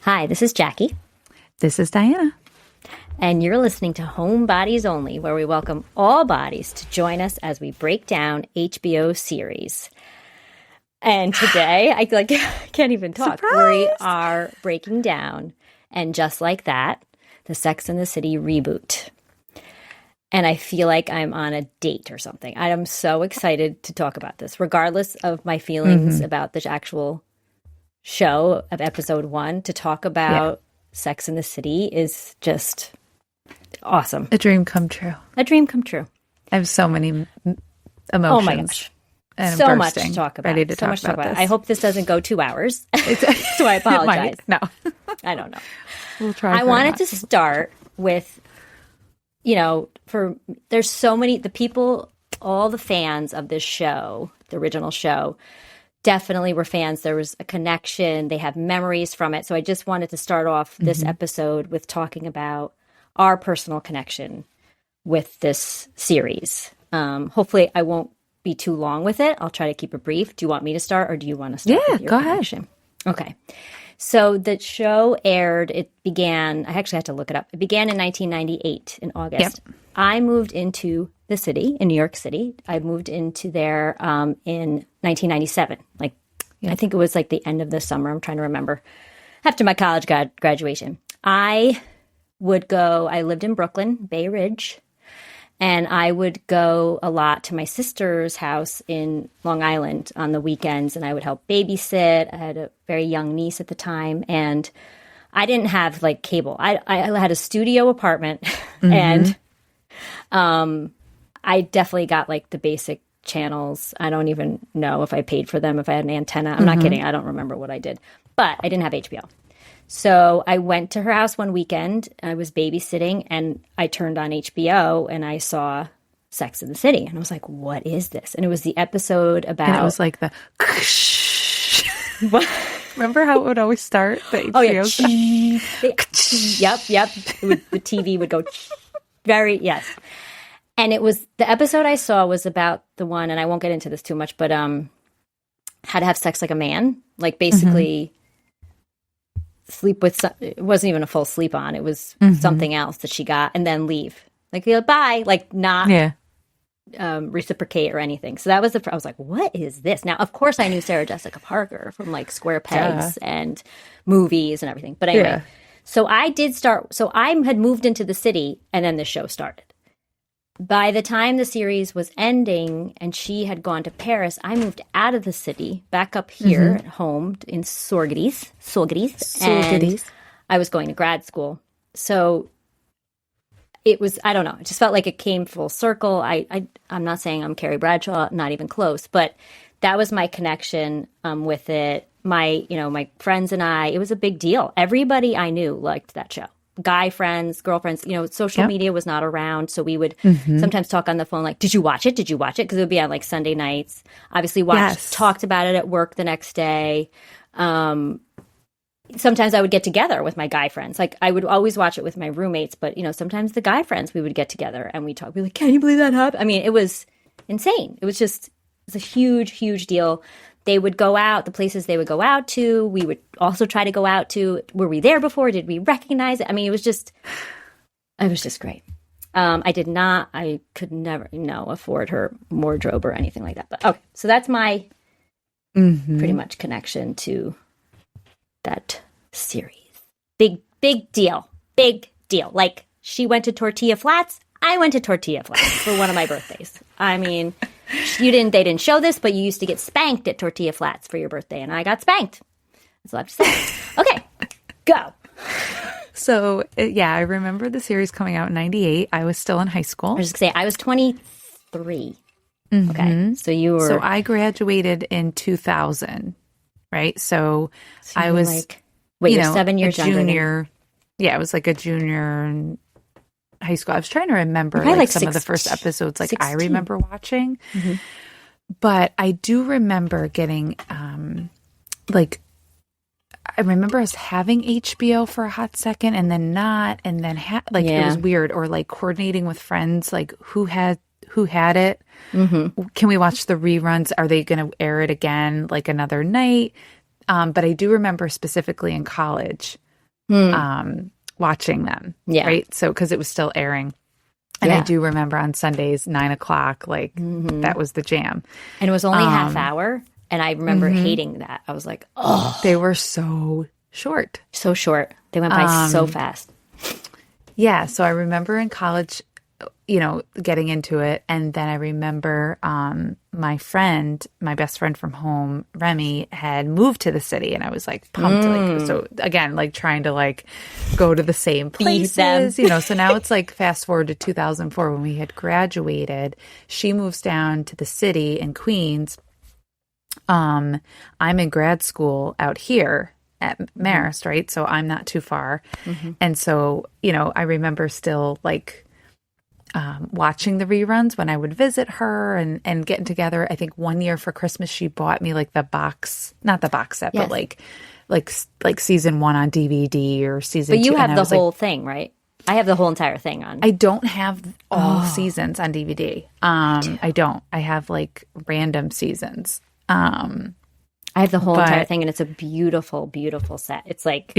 Hi, this is Jackie. This is Diana. And you're listening to HomeBodiesOnly, where we welcome all bodies to join us as we break down HBO series. And today, I can't even talk. Surprise! We are breaking down, and just like that, the Sex and the City reboot. And I feel like I'm on a date or something. I am so excited to talk about this, regardless of my feelings about the actual show of episode 1. To talk about Sex and the City is just awesome. A dream come true. A dream come true. I have so many emotions. Oh my gosh. And so much to talk about. Ready to so talk much to talk about about. this. I hope this doesn't go 2 hours. So I apologize. No. I don't know. We'll try. I wanted to start with, there's so many, the people, all the fans of this show, the original show, definitely were fans. There was a connection. They have memories from it. So I just wanted to start off this episode with talking about our personal connection with this series. Hopefully I won't be too long with it. I'll try to keep it brief. Do you want me to start, or do you want to start? Yeah, with your go ahead. connection? Okay. So the show aired, I actually had to look it up. It began in 1998 in August. Yep. I moved into the city, in New York City. I moved into there in 1997. I think it was like the end of the summer. I'm trying to remember. After my college graduation. I lived in Brooklyn, Bay Ridge, and I would go a lot to my sister's house in Long Island on the weekends, and I would help babysit. I had a very young niece at the time, and I didn't have cable. I had a studio apartment, and I definitely got the basic channels. I don't even know if I paid for them, if I had an antenna. I'm not kidding. I don't remember what I did, but I didn't have HBO. So I went to her house one weekend. I was babysitting, and I turned on HBO, and I saw Sex and the City. And I was like, what is this? And it was the episode about... And it was like the... Remember how it would always start? The HBO Yep. The TV would go... Yes. And it was... The episode I saw was about the one, and I won't get into this too much, but how to have sex like a man. Basically... sleep with it wasn't even a full sleep on, it was something else that she got, and then leave bye, not reciprocate or anything. So that was I was like, what is this? Now of course I knew Sarah Jessica Parker from Square Pegs and movies and everything, but anyway, so I had moved into the city, and then the show started. By the time the series was ending and she had gone to Paris, I moved out of the city, back up here at home in Sorgues. And I was going to grad school. So it was, I don't know, it just felt like it came full circle. I'm not saying I'm Carrie Bradshaw, not even close, but that was my connection with it. My friends and I, it was a big deal. Everybody I knew liked that show. Guy friends, girlfriends, social media was not around. So we would sometimes talk on the phone, did you watch it? Did you watch it? Because it would be on Sunday nights. Obviously talked about it at work the next day. Sometimes I would get together with my guy friends. I would always watch it with my roommates, but sometimes the guy friends, we would get together and we'd talk. We'd be like, can you believe that happened? I mean, it was insane. It was a huge, huge deal. They would go out, the places they would go out to, we would also try to go out to. Were we there before? Did we recognize it? I mean, it was just great. I could never, afford her wardrobe or anything like that. But okay, so that's my pretty much connection to that series. Big deal. Big deal. She went to Tortilla Flats. I went to Tortilla Flats for one of my birthdays. I mean... they didn't show this, but you used to get spanked at Tortilla Flats for your birthday, and I got spanked. That's all I have to say. Okay, go. So, I remember the series coming out in 98. I was still in high school. I was just going to say, I was 23. Okay, so you were... So I graduated in 2000, right? So I was... you're 7 years younger junior. Yeah, I was a junior in high school. I was trying to remember some of the first episodes 16. I remember watching. But I do remember getting I remember us having HBO for a hot second and then not, and then it was weird, or coordinating with friends who had it. Can we watch the reruns? Are they going to air it again another night? But I do remember specifically in college watching them. Yeah. Right. So, because it was still airing. And I do remember on Sundays, 9:00, like that was the jam. And it was only half hour. And I remember hating that. I was like, oh. They were so short. So short. They went by so fast. Yeah. So I remember in college, getting into it. And then I remember my best friend from home, Remy, had moved to the city. And I was like pumped. So again, like trying to like go to the same places, So now it's like fast forward to 2004 when we had graduated. She moves down to the city in Queens. I'm in grad school out here at Marist, right? So I'm not too far. And so, I remember still like watching the reruns when I would visit her and getting together. I think one year for Christmas, she bought me like not the box set, but like season 1 on DVD or season 2. But you have the whole thing, right? I have the whole entire thing on. I don't have all seasons on DVD. I don't. I have like random seasons. I have the whole entire thing, and it's a beautiful, beautiful set. It's like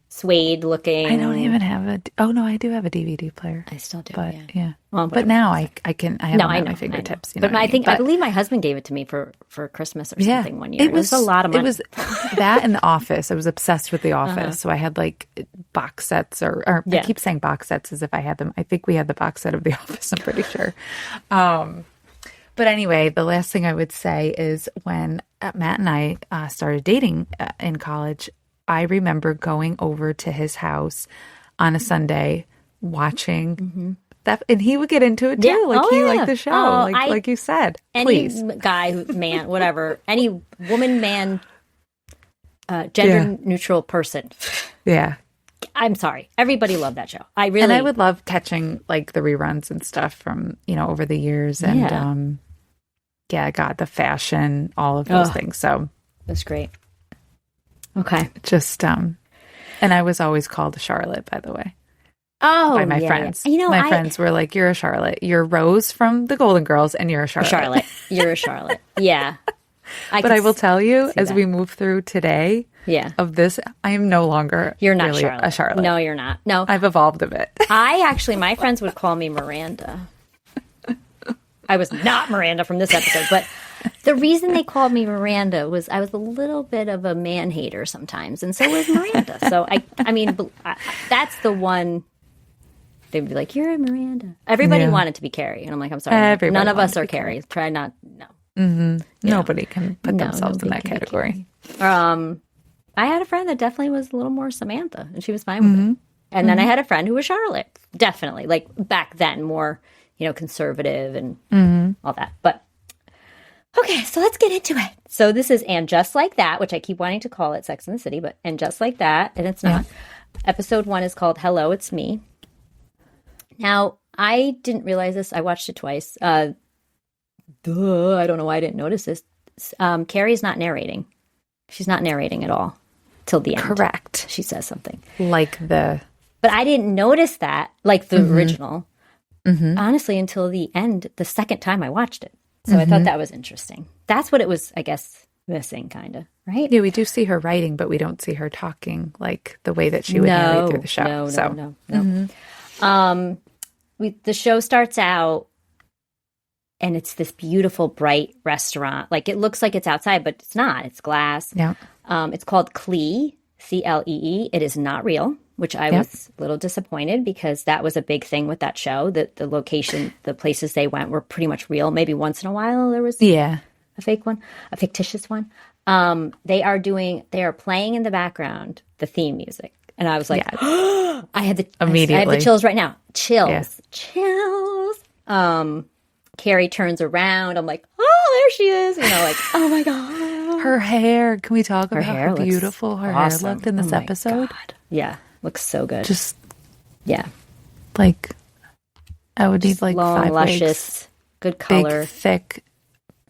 suede looking. I don't even have I do have a DVD player. I still do, but yeah. Well, but now I have them at my fingertips. But I believe my husband gave it to me for Christmas or something one year. It was a lot of money. It was that and The Office. I was obsessed with The Office, so I had like box sets, or I keep saying box sets as if I had them. I think we had the box set of The Office. I'm pretty sure. But anyway, the last thing I would say is when Matt and I started dating in college, I remember going over to his house on a Sunday watching that, and he would get into it too. Yeah. Like he liked the show, like you said. Any guy, man, whatever, any woman, man, gender neutral person. Yeah. I'm sorry. Everybody loved that show. And I would love catching like the reruns and stuff from, over the years. And God, the fashion, all of those things. So that's great. Okay. Just, and I was always called Charlotte, by the way. Oh, by my friends. Yeah. My friends were like, "You're a Charlotte. You're Rose from the Golden Girls, and you're a Charlotte." You're a Charlotte. Yeah. But I will tell you, as we move through today, of this, I am no longer you're not really a Charlotte. No, you're not. No, I've evolved a bit. My friends would call me Miranda. I was not Miranda from this episode, but the reason they called me Miranda was I was a little bit of a man hater sometimes, and so was Miranda. So I mean, that's the one. They'd be like, "You're a Miranda." Everybody wanted to be Carrie, and I'm like, "I'm sorry, none of us are Carrie. Try not, no." Mm-hmm. Nobody can put themselves in that category. I had a friend that definitely was a little more Samantha, and she was fine with it. And then I had a friend who was Charlotte, definitely, like back then, more conservative and all that. But okay, so let's get into it. So this is And Just Like That, which I keep wanting to call it Sex and the City, but And Just Like That, and it's not. Episode 1 is called Hello, It's Me. Now, I didn't realize this. I watched it twice. I don't know why I didn't notice this. Carrie's not narrating. She's not narrating at all till the end. Correct. She says something. But I didn't notice that, like the original, honestly, until the end, the second time I watched it. So I thought that was interesting. That's what it was, I guess, missing, kind of, right? Yeah, we do see her writing, but we don't see her talking like the way that she would narrate through the show. No. The show starts out, and it's this beautiful, bright restaurant. Like, it looks like it's outside, but it's not. It's glass. Yeah. It's called Clee, Clee. It is not real, which I was a little disappointed because that was a big thing with that show, that the location, the places they went were pretty much real. Maybe once in a while there was a fake one, a fictitious one. They are playing in the background the theme music. And I was like, I have the chills right now. Chills. Carrie turns around. I'm like, oh, there she is. Like, oh my God. Her hair. Can we talk about how beautiful her hair looked in this episode? God. Yeah. Looks so good. Just, like, I would need like long, 5 luscious, wigs. good color. Big, thick,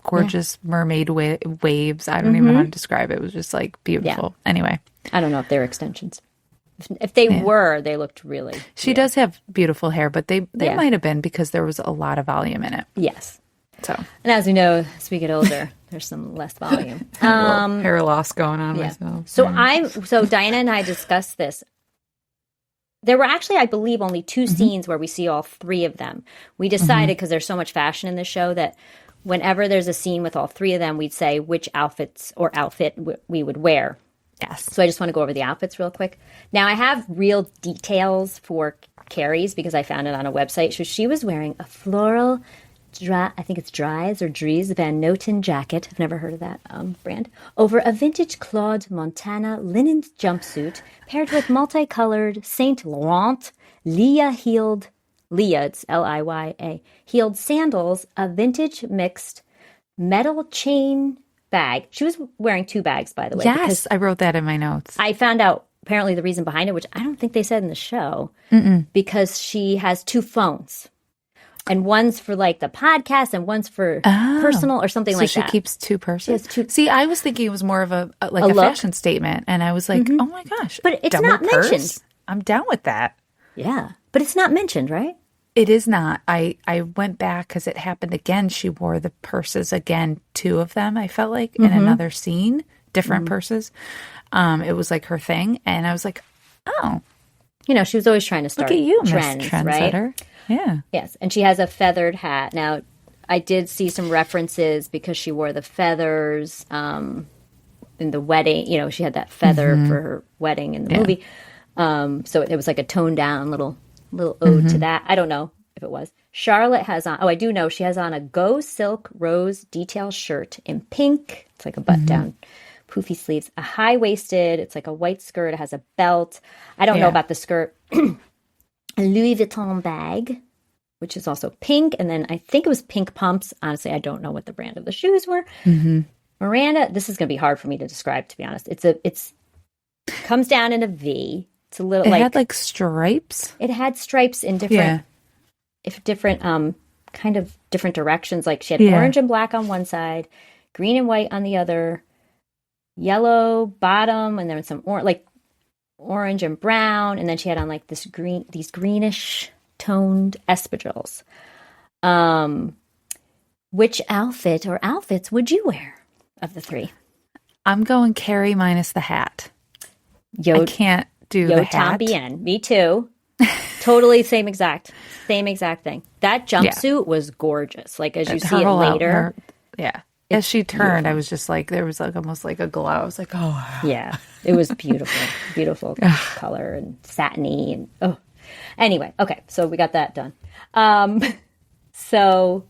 gorgeous mermaid waves. I don't even know how to describe it. It was just like beautiful. Yeah. Anyway. I don't know if they're extensions. If they were, they looked really. She does have beautiful hair, but they might have been because there was a lot of volume in it. Yes. So, and as we know, as we get older, there's some less volume. Hair loss going on myself. So Diana and I discussed this. there were actually, I believe, only 2 scenes where we see all 3 of them. We decided, because there's so much fashion in the show, that whenever there's a scene with all 3 of them, we'd say which outfits or outfit we would wear. Yes. So I just want to go over the outfits real quick. Now, I have real details for Carrie's because I found it on a website. So she was wearing a floral, I think it's Dries Van Noten jacket. I've never heard of that brand. Over a vintage Claude Montana linen jumpsuit paired with multicolored Saint Laurent Leah, it's Liya, heeled sandals, a vintage mixed metal chain bag. She was wearing 2 bags, by the way. Yes, I wrote that in my notes. I found out apparently the reason behind it, which I don't think they said in the show, because she has 2 phones. And one's for like the podcast and one's for personal or something like that. So she keeps 2 purses? See, I was thinking it was more of a fashion statement. And I was like, oh my gosh. But it's not mentioned. I'm down with that. Yeah. But it's not mentioned, right? It is not. I went back because it happened again. She wore the purses again, 2 of them, I felt like, in another scene, different purses. It was like her thing. And I was like, oh. You know, she was always trying to start look at you, trends, Miss Trendsetter. Right? Yeah. Yes. And she has a feathered hat. Now, I did see some references because she wore the feathers in the wedding. You know, she had that feather for her wedding in the movie. So it was like a toned down little ode to that. I don't know if it was. Charlotte has on, I do know she has on a Go Silk Rose detail shirt in pink. It's like a button down, poofy sleeves, a high-waisted, it's like a white skirt. It has a belt. I don't know about the skirt. A Louis Vuitton bag, which is also pink. And then I think it was pink pumps. Honestly, I don't know what the brand of the shoes were. Miranda, this is going to be hard for me to describe, to be honest. It's comes down in a V. It's a little it had like stripes. It had stripes in different, kind of different directions. Like she had orange and black on one side, green and white on the other, yellow bottom, and then some orange and brown, and then she had on like these greenish toned espadrilles. Which outfit or outfits would you wear of the 3? I'm going Carrie minus the hat. I can't do the hat. Bien. Me too. Totally same exact thing. That jumpsuit was gorgeous. Like as you see it later. As she turned, I was just like, there was like almost like a glow. I was like, oh, wow. Yeah, it was beautiful, beautiful color and satiny. And anyway, okay, so we got that done. So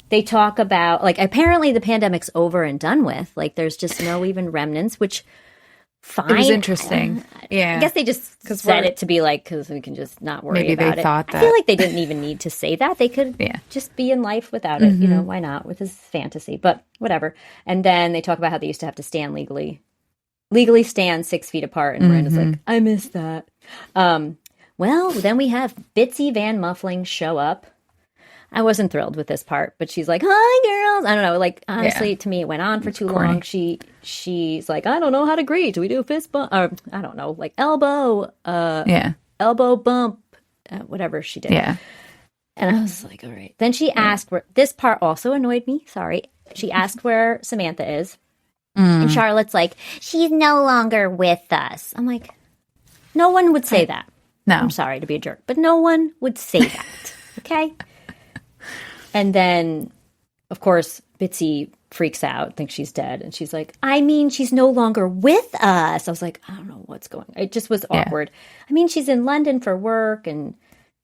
they talk about, like, apparently the pandemic's over and done with. Like, there's just no even remnants, which fine. It was interesting. I guess they just said it to be like, because we can just not worry maybe about they it. Thought that. I feel like they didn't even need to say that. They could just be in life without it. You know, why not? With this fantasy, but whatever. And then they talk about how they used to have to stand legally stand 6 feet apart. And Miranda's like, I miss that. Well, then we have Bitsy Van Muffling show up. I wasn't thrilled with this part, but she's like, hi, girls. I don't know. Like, honestly, to me, it went on for too long. She's like, I don't know how to greet. Do we do a fist bump? Or, I don't know, like elbow, elbow bump, whatever she did. Yeah. And I was like, all right. Then she asked where, this part also annoyed me. Sorry. She asked where Samantha is. And Charlotte's like, she's no longer with us. I'm like, no one would say that. No. I'm sorry to be a jerk, but no one would say that. Okay. And then, of course, Bitsy freaks out, thinks she's dead. And she's like, I mean, she's no longer with us. I was like, I don't know what's going on. It just was awkward. I mean, she's in London for work. And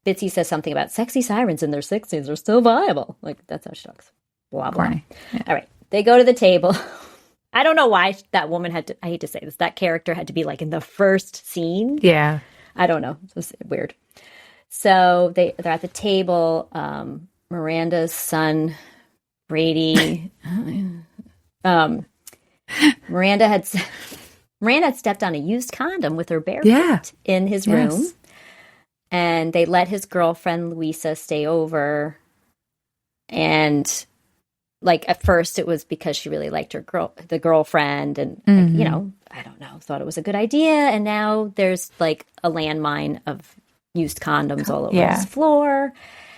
Bitsy says something about sexy sirens in their 60s are still viable. Like, that's how she talks. Blah, blah. Yeah. All right. They go to the table. I don't know why that woman had to, I hate to say this, that character had to be like in the first scene. Yeah. I don't know. It was weird. So they're at the table. Miranda's son, Brady. Miranda had stepped on a used condom with her bare foot in his room. And they let his girlfriend, Louisa, stay over. And, like, at first it was because she really liked the girlfriend. And, like, you know, I don't know, thought it was a good idea. And now there's, like, a landmine of used condoms all over his floor.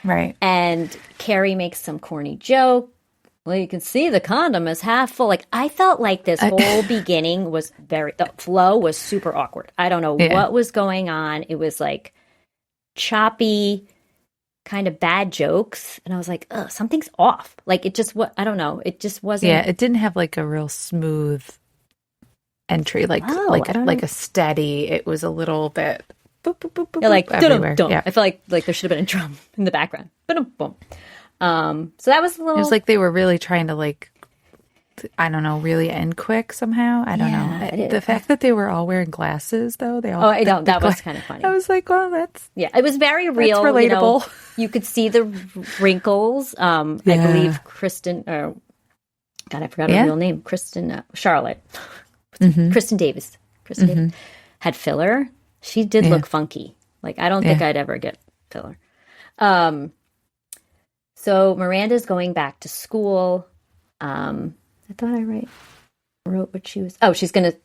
Right. And Carrie makes some corny joke. Well, you can see the condom is half full. Like, I felt like this whole beginning was the flow was super awkward. I don't know what was going on. It was like choppy, kind of bad jokes. And I was like, ugh, something's off. Like it just, I don't know. It just wasn't. Yeah, it didn't have like a real smooth entry, like a steady. It was a little bit boop, boop, boop, boop, yeah, like everywhere. Yeah. I felt like there should have been a drum in the background. Boom. So that was a little. It was like they were really trying to like, I don't know, really end quick somehow. I don't know. The fact that they were all wearing glasses, though, they all. Oh, I know that was kind of funny. I was like, well, that's it was very real, that's relatable. You could see the wrinkles. I believe Kristin, God, I forgot her real name. Charlotte, Kristin Davis. Davis had filler. She did look funky. Like I don't think I'd ever get filler. So Miranda's going back to school. I thought I wrote what she was. Oh, she's going to.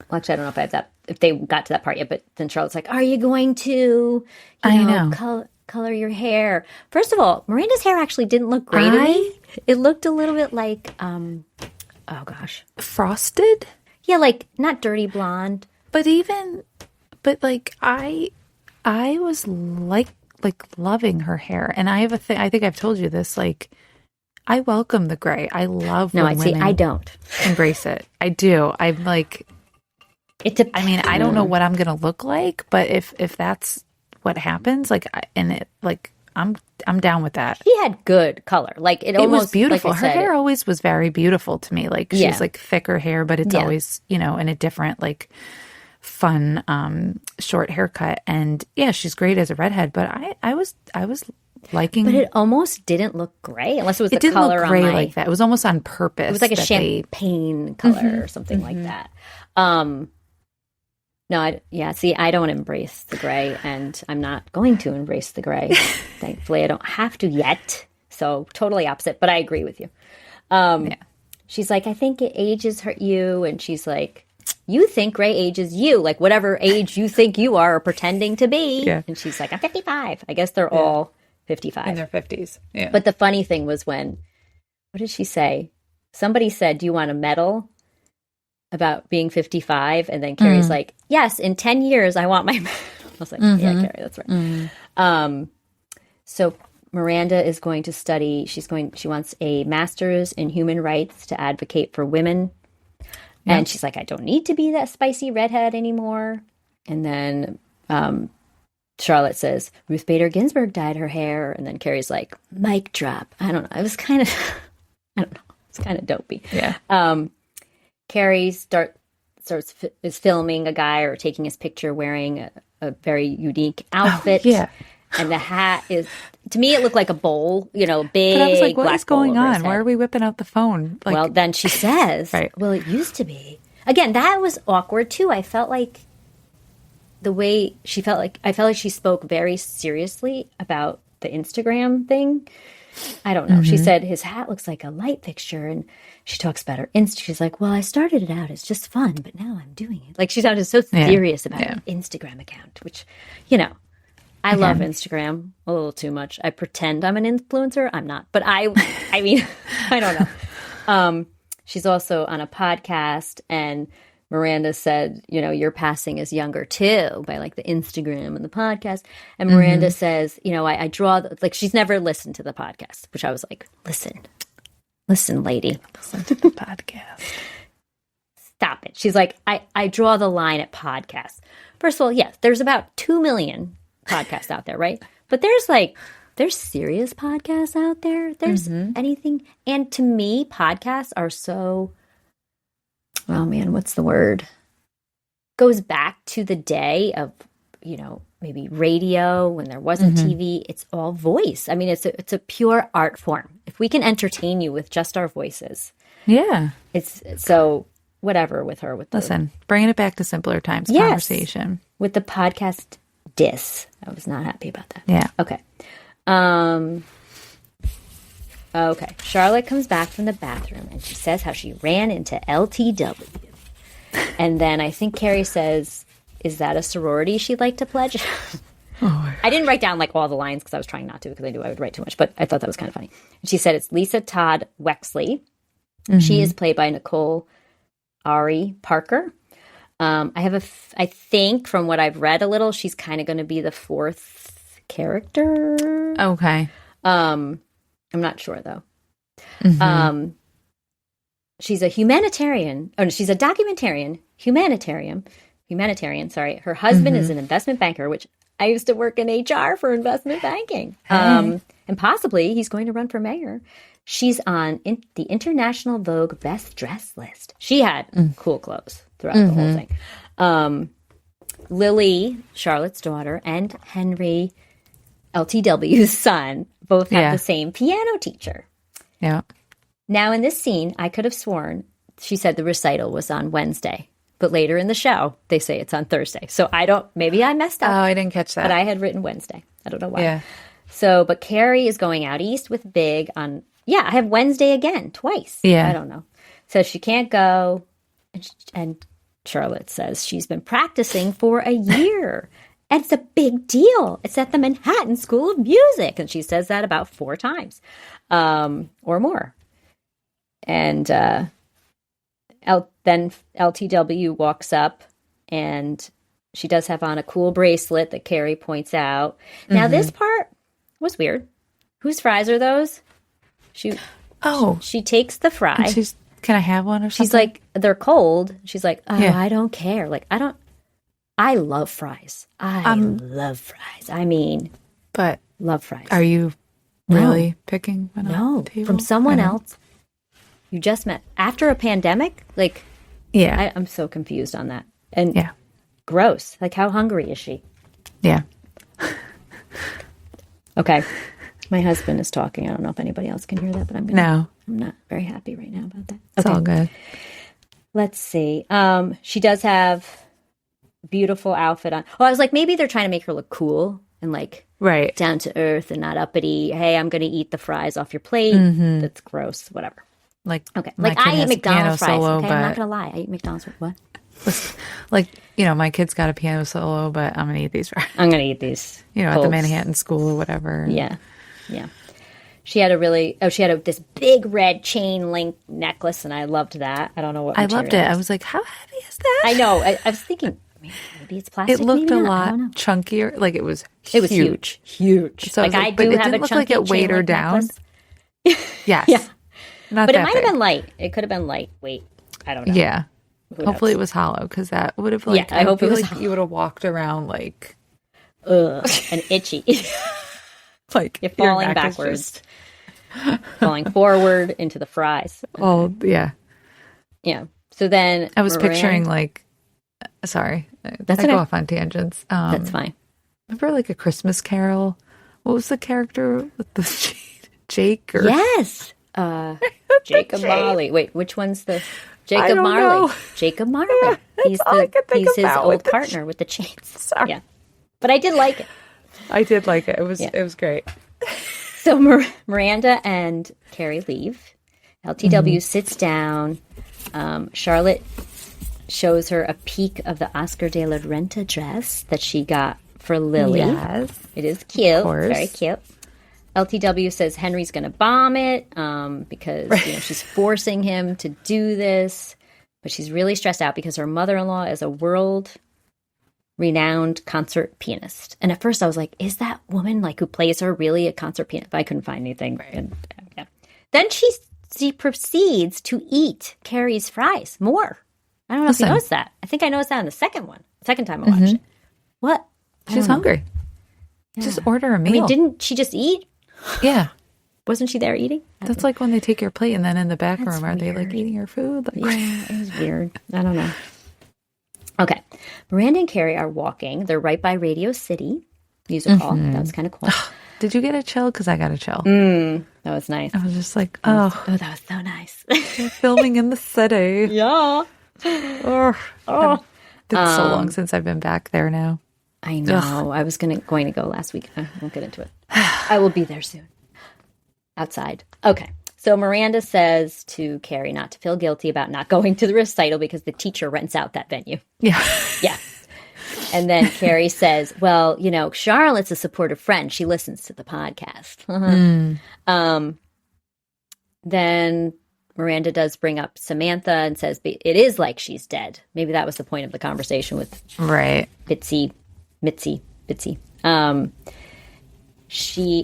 Well, actually, I don't know if I have that. If they got to that part yet, but then Charlotte's like, "Are you going to? Color your hair." First of all, Miranda's hair actually didn't look great to me. It looked a little bit like, oh gosh, frosted. Yeah, like not dirty blonde, but like I was like loving her hair, and I have a thing. I think I've told you this, like. I welcome the gray. I love when women I don't embrace it. I do. I'm like, I mean, I don't know what I'm going to look like, but if that's what happens, like, I'm down with that. She had good color. Like it almost was beautiful. Like her hair always was very beautiful to me. Like she's like thicker hair, but it's always, in a different, like fun, short haircut. And yeah, she's great as a redhead, but I was liking, but it almost didn't look gray unless it was the didn't color look gray on like that. It was almost on purpose. It was like a champagne color or something like that. No, see, I don't embrace the gray, and I'm not going to embrace the gray. Thankfully, I don't have to yet. So totally opposite, but I agree with you. She's like, I think it ages you, and she's like, you think gray ages you, like whatever age you think you are pretending to be. Yeah. And she's like, I'm 55. I guess they're all 55. In their 50s. Yeah. But the funny thing was what did she say? Somebody said, do you want a medal about being 55? And then Carrie's like, yes, in 10 years, I want my medal. I was like, yeah, Carrie, that's right. So Miranda is going to study. She wants a master's in human rights to advocate for women. Yeah. And she's like, I don't need to be that spicy redhead anymore. And then, Charlotte says, Ruth Bader Ginsburg dyed her hair. And then Carrie's like, mic drop. I don't know. It was kind of, it's kind of dopey. Yeah. Carrie is filming a guy or taking his picture wearing a very unique outfit. Oh, yeah. And the hat is, to me, it looked like a bowl, big. But I was like, what is going on? Why are we whipping out the phone? Like, well, then she says, right. Well, it used to be. Again, that was awkward too. I felt like the way I felt like she spoke very seriously about the Instagram thing. I don't know. She said his hat looks like a light fixture, and she talks about her She's like, well, I started it out as just fun, but now I'm doing it. Like she sounded so serious about an Instagram account, which, I love Instagram a little too much. I pretend I'm an influencer. I'm not, but I mean, I don't know. She's also on a podcast, and Miranda said, your passing is younger too, by like the Instagram and the podcast. And Miranda says, I draw, she's never listened to the podcast, which I was like, listen, lady. Listen to the podcast. Stop it. She's like, I draw the line at podcasts. First of all, yes, there's about 2 million podcasts out there, right? But there's serious podcasts out there. There's anything. And to me, podcasts are so, oh man, what's the word? Goes back to the day of, maybe radio when there wasn't TV. It's all voice. I mean, it's a pure art form. If we can entertain you with just our voices. Yeah. It's so whatever with her. Listen, bringing it back to simpler times conversation. With the podcast diss. I was not happy about that. Yeah. Okay. Okay. Charlotte comes back from the bathroom and she says how she ran into LTW. And then I think Carrie says, is that a sorority she'd like to pledge? I didn't write down all the lines because I was trying not to because I knew I would write too much, but I thought that was kind of funny. She said it's Lisa Todd Wexley. She is played by Nicole Ari Parker. I think from what I've read a little, she's kind of going to be the fourth character. Okay. I'm not sure though. Mm-hmm. She's a humanitarian. Oh, no, she's a documentarian, humanitarian. Sorry. Her husband is an investment banker, which I used to work in HR for investment banking. And possibly he's going to run for mayor. She's on the International Vogue Best Dress list. She had cool clothes throughout the whole thing. Lily, Charlotte's daughter, and Henry, LTW's son, both have the same piano teacher. Yeah. Now, in this scene, I could have sworn she said the recital was on Wednesday, but later in the show, they say it's on Thursday. So maybe I messed up. Oh, I didn't catch that. But I had written Wednesday. I don't know why. Yeah. So, but Carrie is going out east with Big on, I have Wednesday again, twice. Yeah. I don't know. So she can't go. And Charlotte says she's been practicing for a year. And it's a big deal. It's at the Manhattan School of Music. And she says that about 4 times or more. And then LTW walks up and she does have on a cool bracelet that Carrie points out. Now, this part was weird. Whose fries are those? She takes the fry. Can I have one or something? She's like, they're cold. She's like, I don't care. Like, I love fries. I love fries. I mean, but love fries. Are you really picking one up? No, from someone else you just met after a pandemic. Like, I'm so confused on that. And gross. Like, how hungry is she? Yeah. Okay. My husband is talking. I don't know if anybody else can hear that, but I'm not very happy right now about that. It's all good. Let's see. She does have beautiful outfit on. Oh, I was like, maybe they're trying to make her look cool and like down to earth and not uppity. Hey, I'm going to eat the fries off your plate. That's gross. Whatever. Like, like I eat McDonald's fries. Okay, I'm not going to lie. I eat McDonald's. What? Like, my kid's got a piano solo, but I'm going to eat these fries. I'm going to eat these. At the Manhattan School or whatever. Yeah. Yeah. She had this big red chain link necklace, and I loved that. I don't know what material I loved it. I was like, how heavy is that? I know. I was thinking, maybe it's plastic. It looked a lot chunkier. Like, it was huge. Huge. So like, I do have a chunky like it weighed her down. Yes. Yeah. Not but that it might have big. been light. It could have been lightweight. I don't know. Yeah. Hopefully it was hollow, because that would have like. Yeah, I hope it was like you would have walked around like, and itchy. Like you're falling backwards, falling forward into the fries. Oh yeah. So then I was picturing like, sorry, I go off on tangents. That's fine. Remember like A Christmas Carol? What was the character with the Jake? Or... Yes, Jacob Marley. Wait, which one's the Jacob Marley? Know. Jacob Marley. He's his old partner with the chains. Sorry. Yeah, but I did like it. I did like it. It was great. So Miranda and Carrie leave. LTW sits down. Charlotte shows her a peek of the Oscar de la Renta dress that she got for Lily. Yes. It is cute. Very cute. LTW says Henry's going to bomb it because she's forcing him to do this. But she's really stressed out because her mother-in-law is a world-renowned concert pianist. And at first I was like, is that woman like who plays her really a concert pianist? But I couldn't find anything. Right. And, Then she proceeds to eat Carrie's fries more. I don't know if you noticed that. I think I noticed that in the second time I watched it. What? She's hungry. Yeah. Just order a meal. I mean, didn't she just eat? Yeah. Wasn't she there eating? That's like when they take your plate and then in the back room, are they like eating your food? Like, yeah, it was weird. I don't know. Okay. Miranda and Carrie are walking. They're right by Radio City Music Hall. That was kind of cool. Did you get a chill? Because I got a chill. That was nice. I was just like, that was so nice. They're filming in the city. Yeah. It's so long since I've been back there now. I know. Ugh. I was going to go last week. I won't get into it. I will be there soon. Outside. Okay. So Miranda says to Carrie not to feel guilty about not going to the recital because the teacher rents out that venue. Yeah. Yeah. And then Carrie says, well, Charlotte's a supportive friend. She listens to the podcast. Then Miranda does bring up Samantha and says it is like she's dead. Maybe that was the point of the conversation with Mitzi.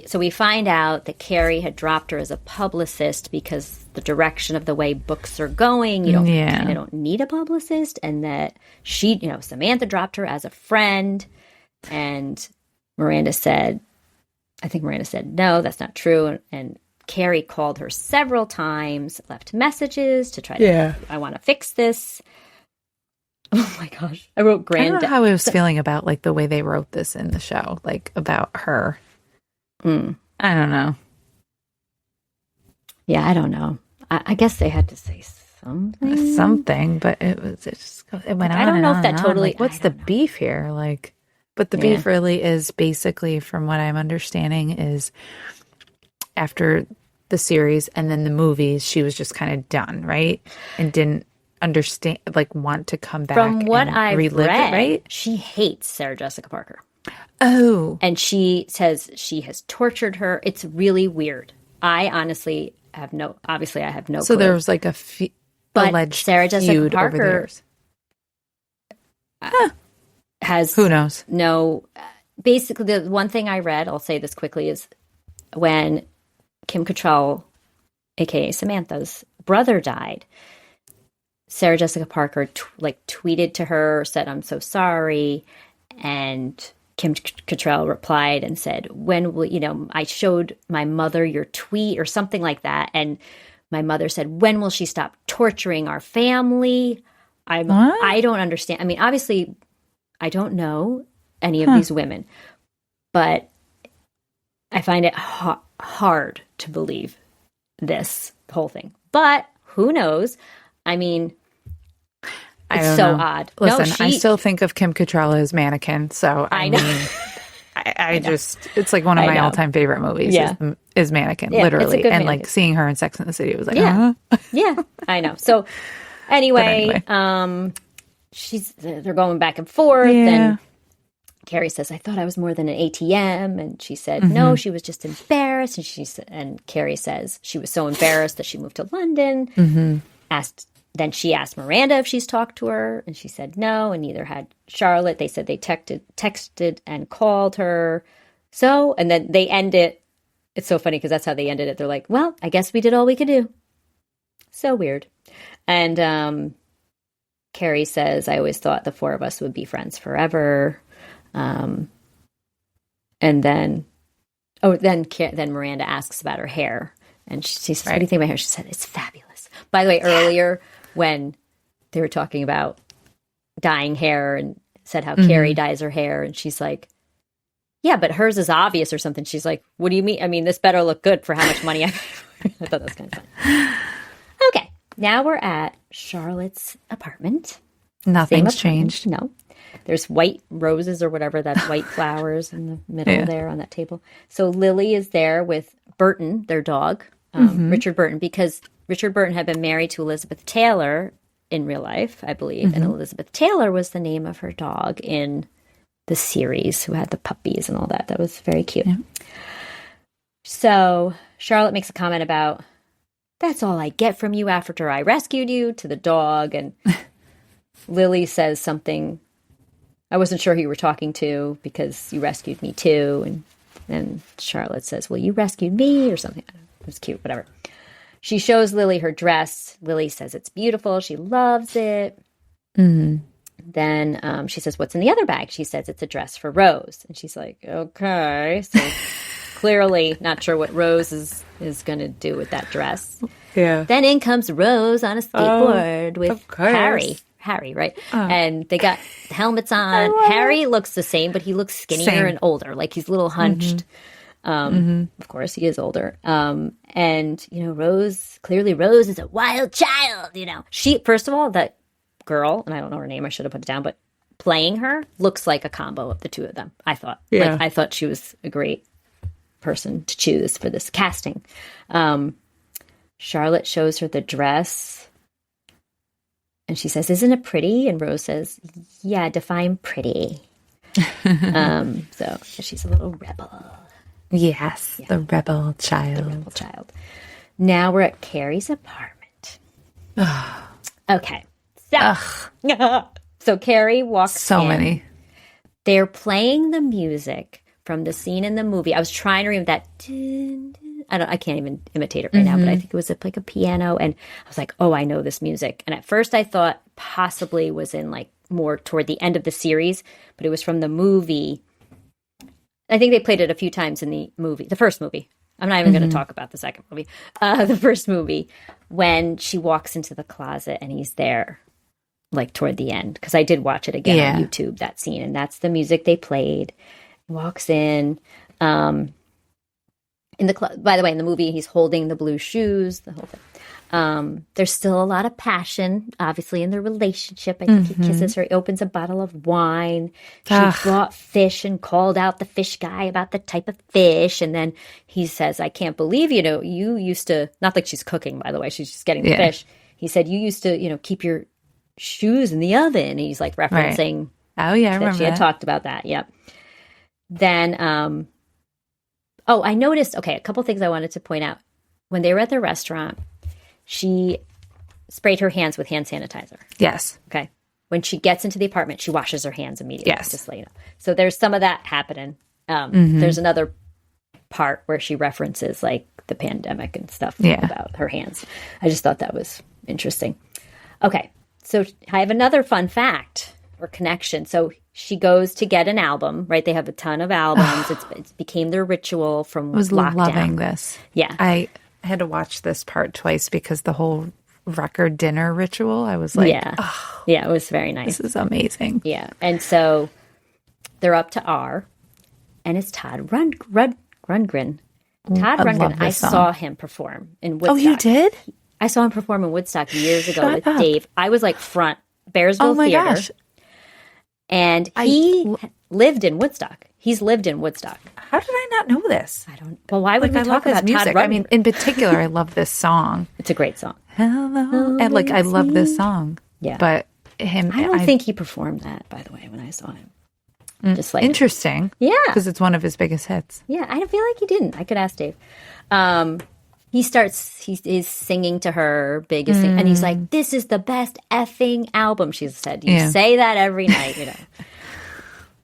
So we find out that Carrie had dropped her as a publicist because the direction of the way books are going, you don't need a publicist, and that Samantha dropped her as a friend, and Miranda said, no, that's not true, and Carrie called her several times, left messages to try to, I want to fix this. Oh my gosh. I wrote I don't know how I was feeling about like the way they wrote this in the show, like about her. I don't know. Yeah, I don't know. I guess they had to say something. But it went on. I don't know if that totally. Like, what's the beef here? Like, but the beef really is basically, from what I'm understanding, is after the series and then the movies, she was just kind of done, right? And didn't understand, like, want to come back. From what I've relive read, it, right? She hates Sarah Jessica Parker. Oh. And she says she has tortured her. It's really weird. I honestly have no clue. So there was like a alleged Sarah Jessica feud Parker over the years. Has who knows? No. Basically, the one thing I read, I'll say this quickly, is when Kim Cattrall, aka Samantha's brother, died, Sarah Jessica Parker tweeted to her, said, "I'm so sorry," and Kim Cattrall replied and said, "When will I showed my mother your tweet," or something like that, and my mother said, "When will she stop torturing our family?" I don't understand. I mean, obviously, I don't know any of these women, but I find it hard to believe this whole thing. But who knows? I mean, it's so odd. Listen, I still think of Kim Cattrall as Mannequin, so I mean, I just, it's like one of my all-time favorite movies is Mannequin, literally. And like seeing her in Sex and the City, it was like, yeah, I know. So anyway, they're going back and forth, and Carrie says, "I thought I was more than an ATM," and she said, "No, she was just embarrassed." And Carrie says she was so embarrassed that she moved to London. Then she asked Miranda if she's talked to her, and she said no, and neither had Charlotte. They said they texted and called her. So, and then they end it. It's so funny because that's how they ended it. They're like, "Well, I guess we did all we could do." So weird. And Carrie says, "I always thought the four of us would be friends forever." And then Miranda asks about her hair, and she says, "What do you think about her?" She said, "It's fabulous." By the way, earlier when they were talking about dyeing hair and said how Carrie dyes her hair, and she's like, "Yeah, but hers is obvious," or something. She's like, "What do you mean? I mean, this better look good for how much money I." I thought that was kind of fun. Okay, now we're at Charlotte's apartment. Nothing's changed. No. There's white roses or whatever, that white flowers in the middle there on that table. So Lily is there with Burton, their dog, Richard Burton, because Richard Burton had been married to Elizabeth Taylor in real life, I believe. And Elizabeth Taylor was the name of her dog in the series, who had the puppies and all that. That was very cute. Yeah. So Charlotte makes a comment about, "That's all I get from you after I rescued you," to the dog. And Lily says something, "I wasn't sure who you were talking to because you rescued me too." And then Charlotte says, "Well, you rescued me," or something. It was cute, whatever. She shows Lily her dress. Lily says it's beautiful. She loves it. Then she says, "What's in the other bag?" She says it's a dress for Rose. And she's like, "Okay." So clearly not sure what Rose is going to do with that dress. Yeah. Then in comes Rose on a skateboard with Harry, right? And they got helmets on. Harry looks the same, but he looks skinnier and older. Like he's a little hunched. Of course, he is older. And, Rose is a wild child, She, first of all, that girl, and I don't know her name, I should have put it down, but playing her looks like a combo of the two of them, I thought. Yeah. I thought she was a great person to choose for this casting. Charlotte shows her the dress. And she says, "Isn't it pretty?" And Rose says, "Yeah, define pretty." So she's a little rebel. Yes, the rebel child. Now we're at Carrie's apartment. Okay. So Carrie walks in. So many. They're playing the music from the scene in the movie. I was trying to remember that. I can't even imitate it right now, but I think it was like a piano. And I was like, oh, I know this music. And at first I thought possibly was in like more toward the end of the series, but it was from the movie. I think they played it a few times in the movie, the first movie. I'm not even going to talk about the second movie. The first movie, when she walks into the closet and he's there, like toward the end. Because I did watch it again on YouTube, that scene. And that's the music they played. He walks in. By the way, in the movie, he's holding the blue shoes, the whole thing. There's still a lot of passion, obviously, in their relationship. I think he kisses her. He opens a bottle of wine. She brought fish and called out the fish guy about the type of fish. And then he says, I can't believe, you used to, not like she's cooking, by the way, she's just getting the fish. He said, you used to, keep your shoes in the oven. And he's like referencing I remember she had talked about that. Yep. Then, I noticed, a couple things I wanted to point out. When they were at the restaurant, she sprayed her hands with hand sanitizer. Yes. Okay. When she gets into the apartment, she washes her hands immediately. Yes. Just so you know. So there's some of that happening. There's another part where she references like the pandemic and stuff about her hands. I just thought that was interesting. Okay. So I have another fun fact or connection. So she goes to get an album, right? They have a ton of albums. It became their ritual from lockdown. Loving this. Yeah. I had to watch this part twice because the whole record dinner ritual, I was like, yeah, it was very nice. This is amazing. Yeah. And so they're up to R, and it's Todd Rundgren. Todd Rundgren, I saw him perform in Woodstock. Oh, you did? I saw him perform in Woodstock years ago with Dave. I was like front Bearsville Theater. Gosh. And he lived in Woodstock. He's lived in Woodstock. How did I not know this? I don't. Well, why would we talk about music? Todd Rundgren? I mean, in particular, I love this song. It's a great song. Hello, and I love this song. Yeah, but him. I don't think he performed that. By the way, when I saw him, just like interesting. Yeah, because it's one of his biggest hits. Yeah, I feel like he didn't. I could ask Dave. He is singing to her, biggest thing, and he's like, "This is the best effing album." She said, "You say that every night,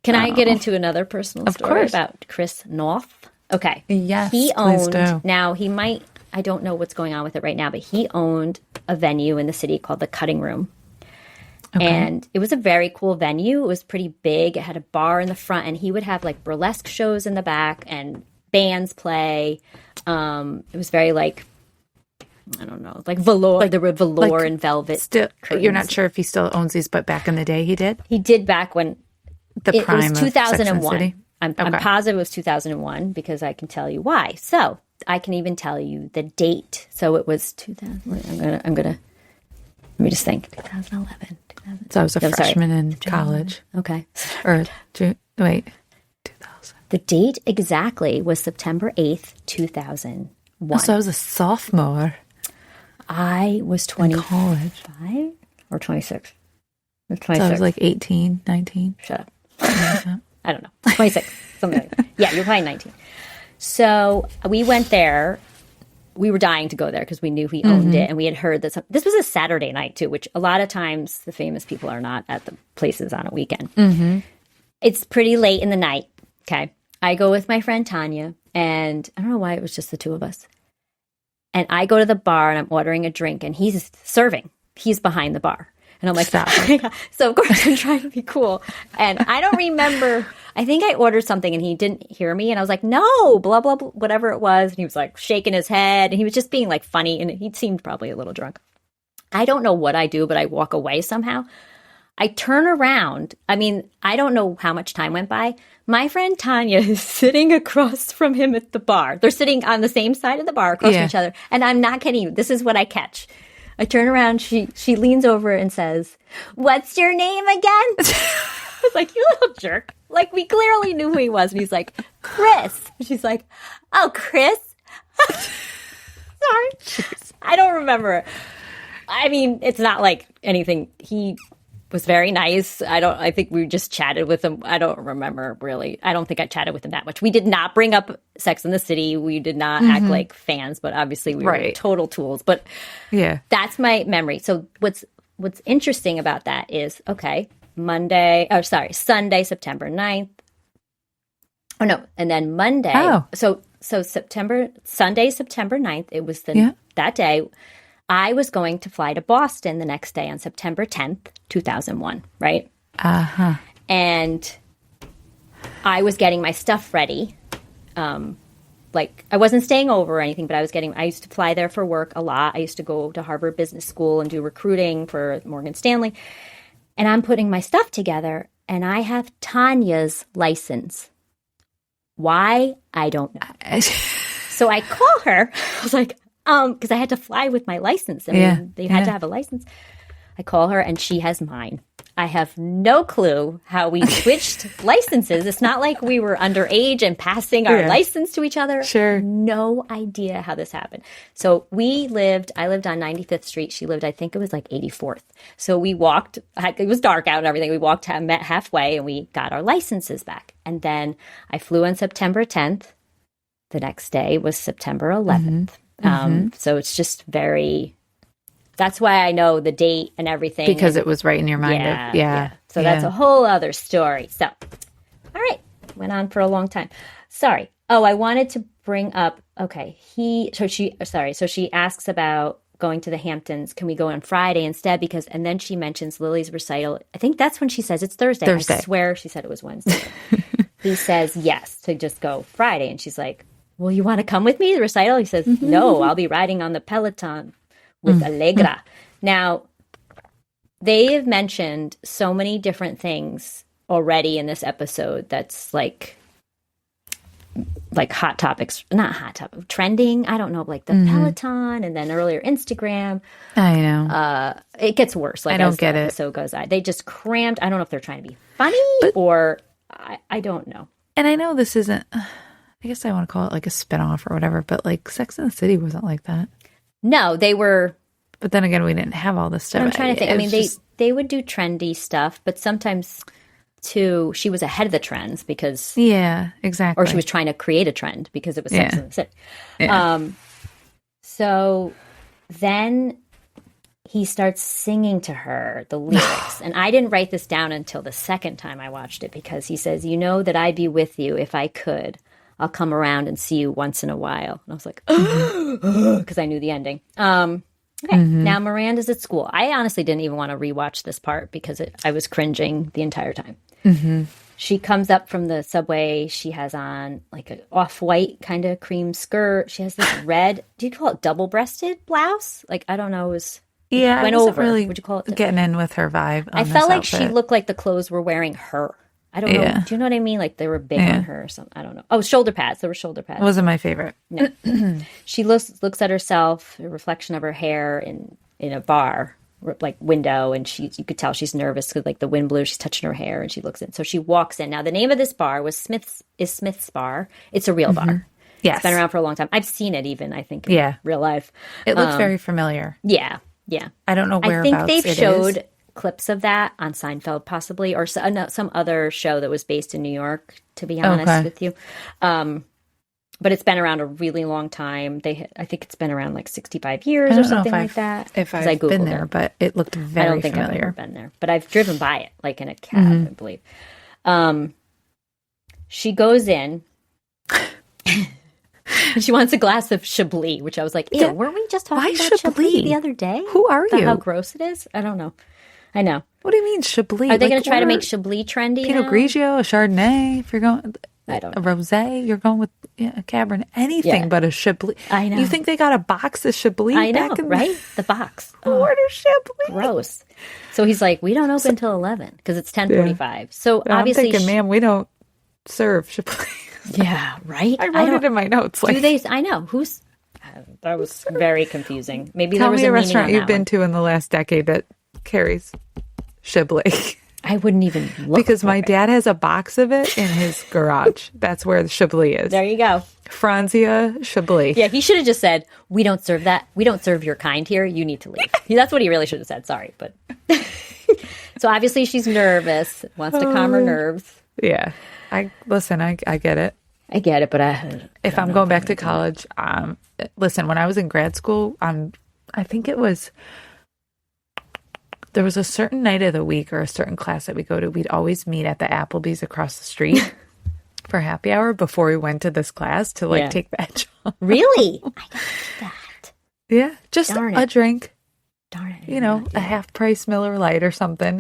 Can I get into another personal story about Chris Noth? Okay. Yes, he please do. owned, now he might, I don't know what's going on with it right now, but he owned a venue in the city called the Cutting Room. Okay. And it was a very cool venue. It was pretty big. It had a bar in the front, and he would have like burlesque shows in the back and bands play. It was very like, I don't know, like velour. There were velour and velvet. Still, you're not sure if he still owns these, but back in the day he did? He did back when it was 2001. I'm positive it was 2001 because I can tell you why. So I can even tell you the date. So it was 2000. I'm gonna. Let me just think. 2011. So I was a freshman in college. Okay. Or 2000. The date exactly was September 8th, 2001. So I was a sophomore. I was 25 or 26. I was 26. So I was like 18, 19. Shut up. I don't know. 26. Something like that. Yeah, you're probably 19. So we went there. We were dying to go there because we knew he owned it. And we had heard that this was a Saturday night, too, which a lot of times the famous people are not at the places on a weekend. It's pretty late in the night. Okay. I go with my friend Tanya, and I don't know why it was just the two of us. And I go to the bar, and I'm ordering a drink, and he's serving. He's behind the bar. And I'm like, stop. So, of course, I'm trying to be cool. And I don't remember. I think I ordered something and he didn't hear me. And I was like, no, blah, blah, blah, whatever it was. And he was like shaking his head. And he was just being like funny. And he seemed probably a little drunk. I don't know what I do, but I walk away somehow. I turn around. I mean, I don't know how much time went by. My friend Tanya is sitting across from him at the bar. They're sitting on the same side of the bar across from each other. And I'm not kidding you. This is what I catch. I turn around, she leans over and says, "What's your name again?" I was like, "You little jerk." Like, we clearly knew who he was. And he's like, "Chris." And she's like, "Oh, Chris?" Sorry. Jeez. I don't remember. I mean, it's not like anything. He was very nice. I think we just chatted with him. I don't remember really. I don't think I chatted with him that much. We did not bring up Sex in the City. We did not act like fans, but obviously we were total tools. But yeah, that's my memory. So what's interesting about that is, okay, Sunday, September 9th. Oh no, and then Monday. Oh. So Sunday, September 9th, it was that day. I was going to fly to Boston the next day on September 10th, 2001, right? Uh-huh. And I was getting my stuff ready. Like, I wasn't staying over or anything, but I used to fly there for work a lot. I used to go to Harvard Business School and do recruiting for Morgan Stanley. And I'm putting my stuff together, and I have Tanya's license. Why? I don't know. So I call her. I was like, because I had to fly with my license. I mean, they had to have a license. I call her, and she has mine. I have no clue how we switched licenses. It's not like we were underage and passing our license to each other. Sure. No idea how this happened. So I lived on 95th Street. She lived, I think it was like 84th. So we walked, it was dark out and everything. We met halfway, and we got our licenses back. And then I flew on September 10th. The next day was September 11th. So it's just that's why I know the date and everything. Because it was right in your mind. So that's a whole other story. So, all right. Went on for a long time. Sorry. Oh, I wanted to bring up, okay. So she asks about going to the Hamptons. Can we go on Friday instead? And then she mentions Lily's recital. I think that's when she says it's Thursday. I swear she said it was Wednesday. He says yes to just go Friday. And she's like, well, you want to come with me to the recital? He says, no, I'll be riding on the Peloton with Allegra. Now, they have mentioned so many different things already in this episode that's like hot topics, not hot topic, trending. I don't know, like the Peloton, and then earlier Instagram. I know. It gets worse. Like, I don't get it. So goes on. They just crammed. I don't know if they're trying to be funny or I don't know. And I know this isn't, I guess I want to call it like a spinoff or whatever, but like Sex and the City wasn't like that. No, they were. But then again, we didn't have all this stuff. I'm trying to think. I mean, they would do trendy stuff, but sometimes too, she was ahead of the trends because. Yeah, exactly. Or she was trying to create a trend because it was Sex and the City. Yeah. So then he starts singing to her the lyrics. And I didn't write this down until the second time I watched it, because he says, you know that I'd be with you if I could. I'll come around and see you once in a while. And I was like, because I knew the ending. Okay, now Miranda's at school. I honestly didn't even want to rewatch this part because I was cringing the entire time. She comes up from the subway. She has on like an off-white kind of cream skirt. She has this red, do you call it double-breasted blouse? Like, I don't know, went over. Really, would you call it? Getting in with her vibe. I felt like she looked like the clothes were wearing her. I don't know. Do you know what I mean? Like they were big on her or something. I don't know. Oh, shoulder pads. There were shoulder pads. It wasn't my favorite. No. She looks at herself, a reflection of her hair in a bar, like window, and you could tell she's nervous because like the wind blew. She's touching her hair, and she looks in. So she walks in. Now the name of this bar was Smith's Bar. It's a real bar. Yes, it's been around for a long time. I've seen it even. I think. In real life. It looks very familiar. Yeah. I don't know whereabouts. I think they've showed clips of that on Seinfeld possibly, or some other show that was based in New York, to be honest with you. But it's been around a really long time. I think it's been around like 65 years or something like that. If I've been there, but it looked very familiar. I don't think I've ever been there, but I've driven by it like in a cab, I believe. She goes in and she wants a glass of Chablis, which I was like, ew, weren't we just talking about Chablis the other day? Who are you? How gross it is? I don't know. I know. What do you mean Chablis? Are they going to try to make Chablis trendy? Pinot Grigio, a Chardonnay. If you're going, I don't know. A rosé, you're going with a Cabernet. Anything but a Chablis. I know. You think they got a box of Chablis? I know, right? The box. Order Chablis. Gross. So he's like, we don't open until 11 because it's 10:45. So obviously, I'm thinking, ma'am, we don't serve Chablis. Yeah, right. I wrote it in my notes. Like, do they? I know who's. That was very confusing. Maybe there was a restaurant you've been to in the last decade that carries Chablis. I wouldn't even look because my dad has a box of it in his garage. That's where the Chablis is. There you go. Franzia Chablis. Yeah, he should have just said, we don't serve that. We don't serve your kind here. You need to leave. That's what he really should have said. Sorry, but So obviously she's nervous, wants to calm her nerves. Yeah. I get it. I get it, but if I'm going back to college, listen, when I was in grad school, I think there was a certain night of the week or a certain class that we go to. We'd always meet at the Applebee's across the street for happy hour before we went to this class to take that job. Really? I got that. Yeah, just a drink. Darn it. A half price Miller Lite or something,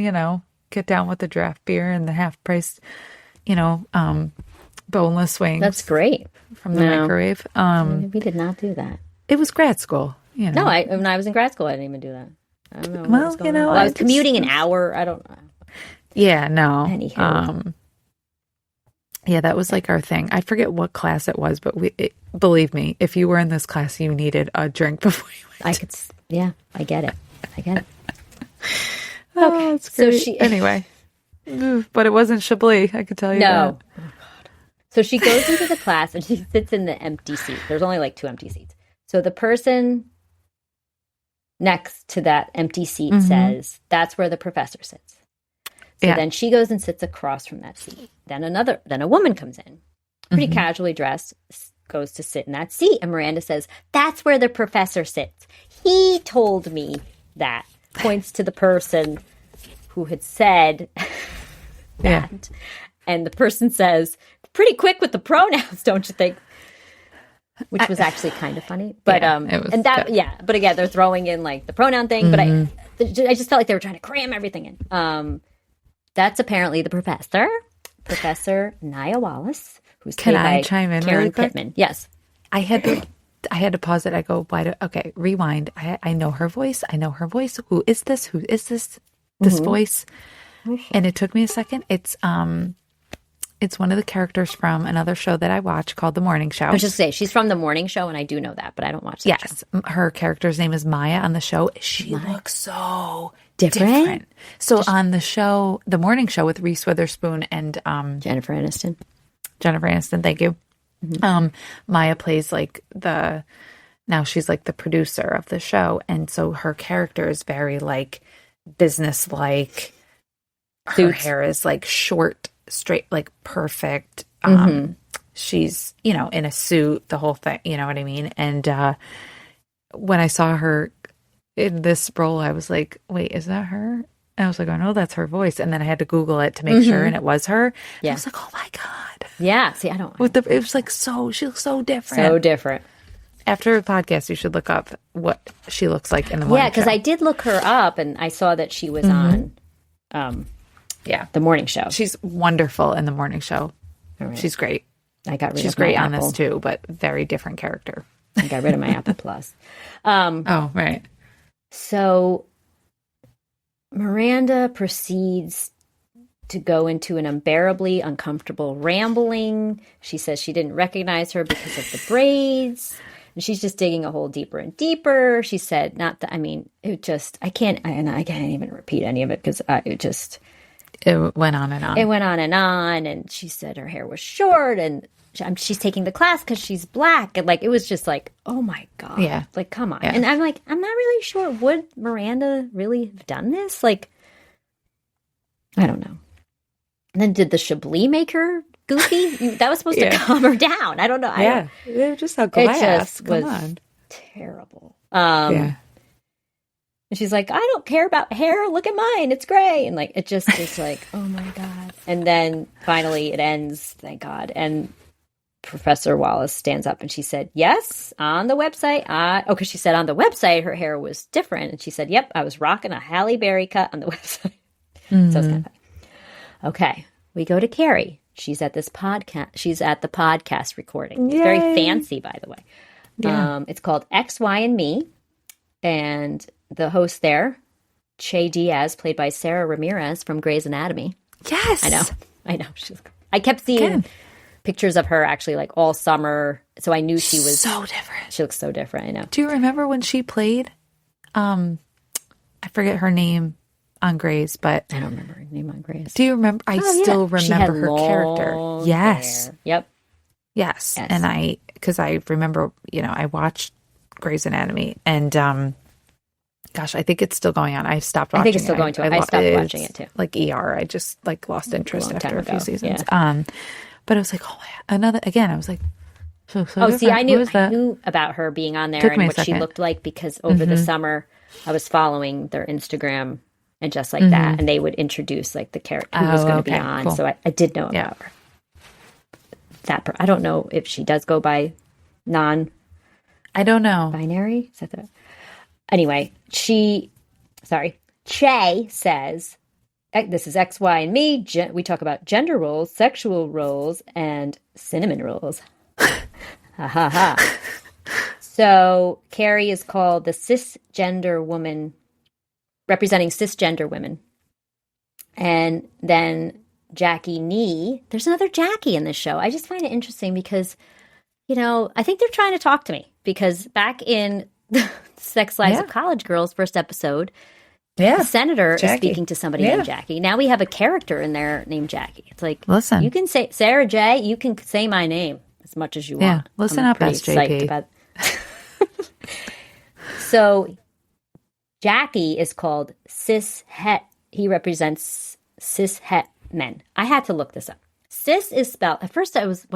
get down with the draft beer and the half price, boneless wings. That's great. From the microwave. We did not do that. It was grad school, No, when I was in grad school, I didn't even do that. I don't know. Well, I was commuting an hour. I don't know. Yeah, no. Anywho. Yeah, that was like our thing. I forget what class it was, but believe me, if you were in this class, you needed a drink before you went. I get it. Oh, that's great. So anyway, but it wasn't Chablis, I could tell you that. Oh, God. So she goes into the class and she sits in the empty seat. There's only like 2 empty seats. So the person next to that empty seat says, that's where the professor sits. So then she goes and sits across from that seat. Then a woman comes in, pretty casually dressed, goes to sit in that seat. And Miranda says, that's where the professor sits. He told me that. Points to the person who had said that. Yeah. And the person says, pretty quick with the pronouns, don't you think? Which was actually kind of funny. But but again, they're throwing in like the pronoun thing, but I just felt like they were trying to cram everything in. That's apparently the professor, Professor Nia Wallace, who's played by chime in Karen really quick? Pittman. Yes. I had to pause it. I go, okay, rewind. I know her voice. Who is this? This voice? And it took me a second. It's one of the characters from another show that I watch called The Morning Show. I was just say she's from The Morning Show, and I do know that, but I don't watch that show. Her character's name is Maya on the show. She looks so different. So on the show, The Morning Show with Reese Witherspoon and Jennifer Aniston. Thank you. Maya plays now she's like the producer of the show, and so her character is very like business-like. Her hair is like short, straight, like perfect. She's in a suit, the whole thing, you know what I mean? And when I saw her in this role, I was like, wait, is that her? And I was like, oh no, that's her voice. And then I had to Google it to make sure, and it was her. Yeah. I was like, oh my God. Yeah. See, I don't. It was like she looks so different. So different. After the podcast, you should look up what she looks like in the morning. Yeah, because I did look her up, and I saw that she was on. The Morning Show. She's wonderful in The Morning Show. Right. She's great. She's great on this too, but very different character. I got rid of my Apple Plus. Oh, right. So Miranda proceeds to go into an unbearably uncomfortable rambling. She says she didn't recognize her because of the braids. And she's just digging a hole deeper and deeper. She said, I can't even repeat any of it because it went on and on. It went on. And she said her hair was short and she's taking the class because she's black. And it was just like, oh my God. Yeah. Come on. Yeah. And I'm like, I'm not really sure. Would Miranda really have done this? I don't know. And then did the Chablis make her goofy? That was supposed to calm her down. I don't know. They're just a glass. It just Come was on. Terrible. And she's like, I don't care about hair. Look at mine. It's gray. And it just is like, oh my God. And then finally it ends. Thank God. And Professor Wallace stands up and she said, yes, on the website. Because she said on the website her hair was different. And she said, yep, I was rocking a Halle Berry cut on the website. So it's kind of funny. Okay. We go to Carrie. She's at this podcast. She's at the podcast recording. It's very fancy, by the way. Yeah. It's called X, Y, and Me. And the host there, Che Diaz, played by Sara Ramirez from Grey's Anatomy. Yes. I know. I kept seeing pictures of her actually all summer. So I knew she was so different. She looks so different. I know. Do you remember when she played, I forget her name on Grey's, but I don't remember her name on Grey's. Do you remember? I still remember her character. Yes. Hair. Yep. Yes. And because I remember, I watched Grey's Anatomy and Gosh, I think it's still going on. I stopped watching it. I think it's still going to. I stopped watching it too. Like ER. I just like lost interest after a few seasons. Yeah. But I was like, oh, another, again, I was like, so see, I knew about her being on there and what she looked like because over the summer I was following their Instagram and just like that. And they would introduce like the character who was going to be on. Cool. So I did know about her. I don't know if she does go by I don't know. Binary? Is that the... Anyway, Che says, this is X, Y, and me. We talk about gender roles, sexual roles, and cinnamon rolls. Ha ha ha. So Carrie is called the cisgender woman, representing cisgender women. And then Jackie Nee, there's another Jackie in this show. I just find it interesting because, I think they're trying to talk to me because back in Sex Lives of College Girls first episode, the senator is speaking to somebody named Jackie. Now we have a character in there named Jackie. It's like, listen, you can say, Sarah J., you can say my name as much as you want. Listen up, SJP. So Jackie is called cis-het. He represents cis-het men. I had to look this up. Cis is spelled, at first I was,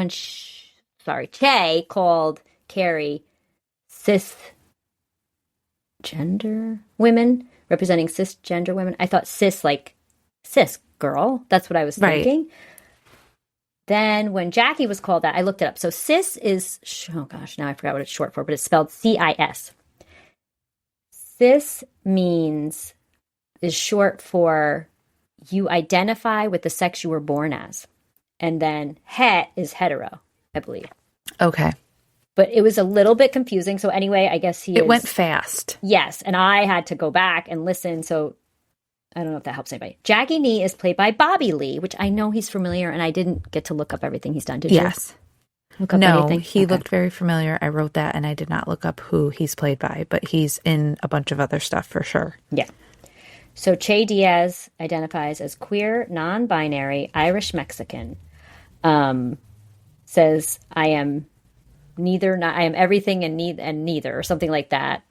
Che called Carrie cisgender women, representing cisgender women. I thought cis, like cis girl. That's what I was thinking. Then when Jackie was called that, I looked it up. So cis is, oh gosh, now I forgot what it's short for, but it's spelled CIS. Cis is short for you identify with the sex you were born as. And then het is hetero, I believe. Okay. But it was a little bit confusing. So anyway, I guess it went fast. Yes. And I had to go back and listen. So I don't know if that helps anybody. Jackie Nee is played by Bobby Lee, which I know he's familiar. And I didn't get to look up everything he's done. Did you? Yes. Look up anything? He looked very familiar. I wrote that and I did not look up who he's played by. But he's in a bunch of other stuff for sure. Yeah. So Che Diaz identifies as queer, non-binary, Irish Mexican. Says, I am neither, I am everything and neither, or something like that.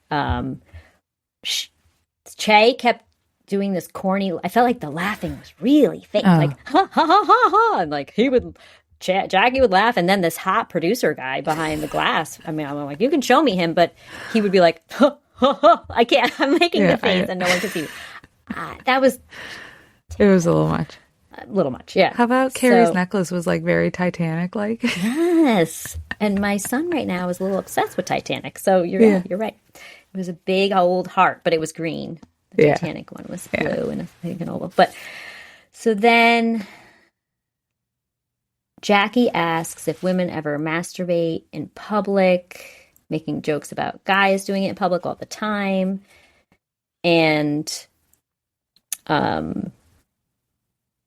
Che kept doing this corny, I felt like the laughing was really fake, like, ha, ha, ha, ha, ha. And like, Jackie would laugh, and then this hot producer guy behind the glass, I mean, I'm like, you can show me him, but he would be like, ha, ha, ha. I can't, I'm making the face, and no one could see me. That was... It was a little much. A little much, yeah. How about Carrie's necklace was like very Titanic-like? Yes. And my son right now is a little obsessed with Titanic. So you're right. It was a big old heart, but it was green. The Titanic one was blue and I think an oval. But so then Jackie asks if women ever masturbate in public, making jokes about guys doing it in public all the time. And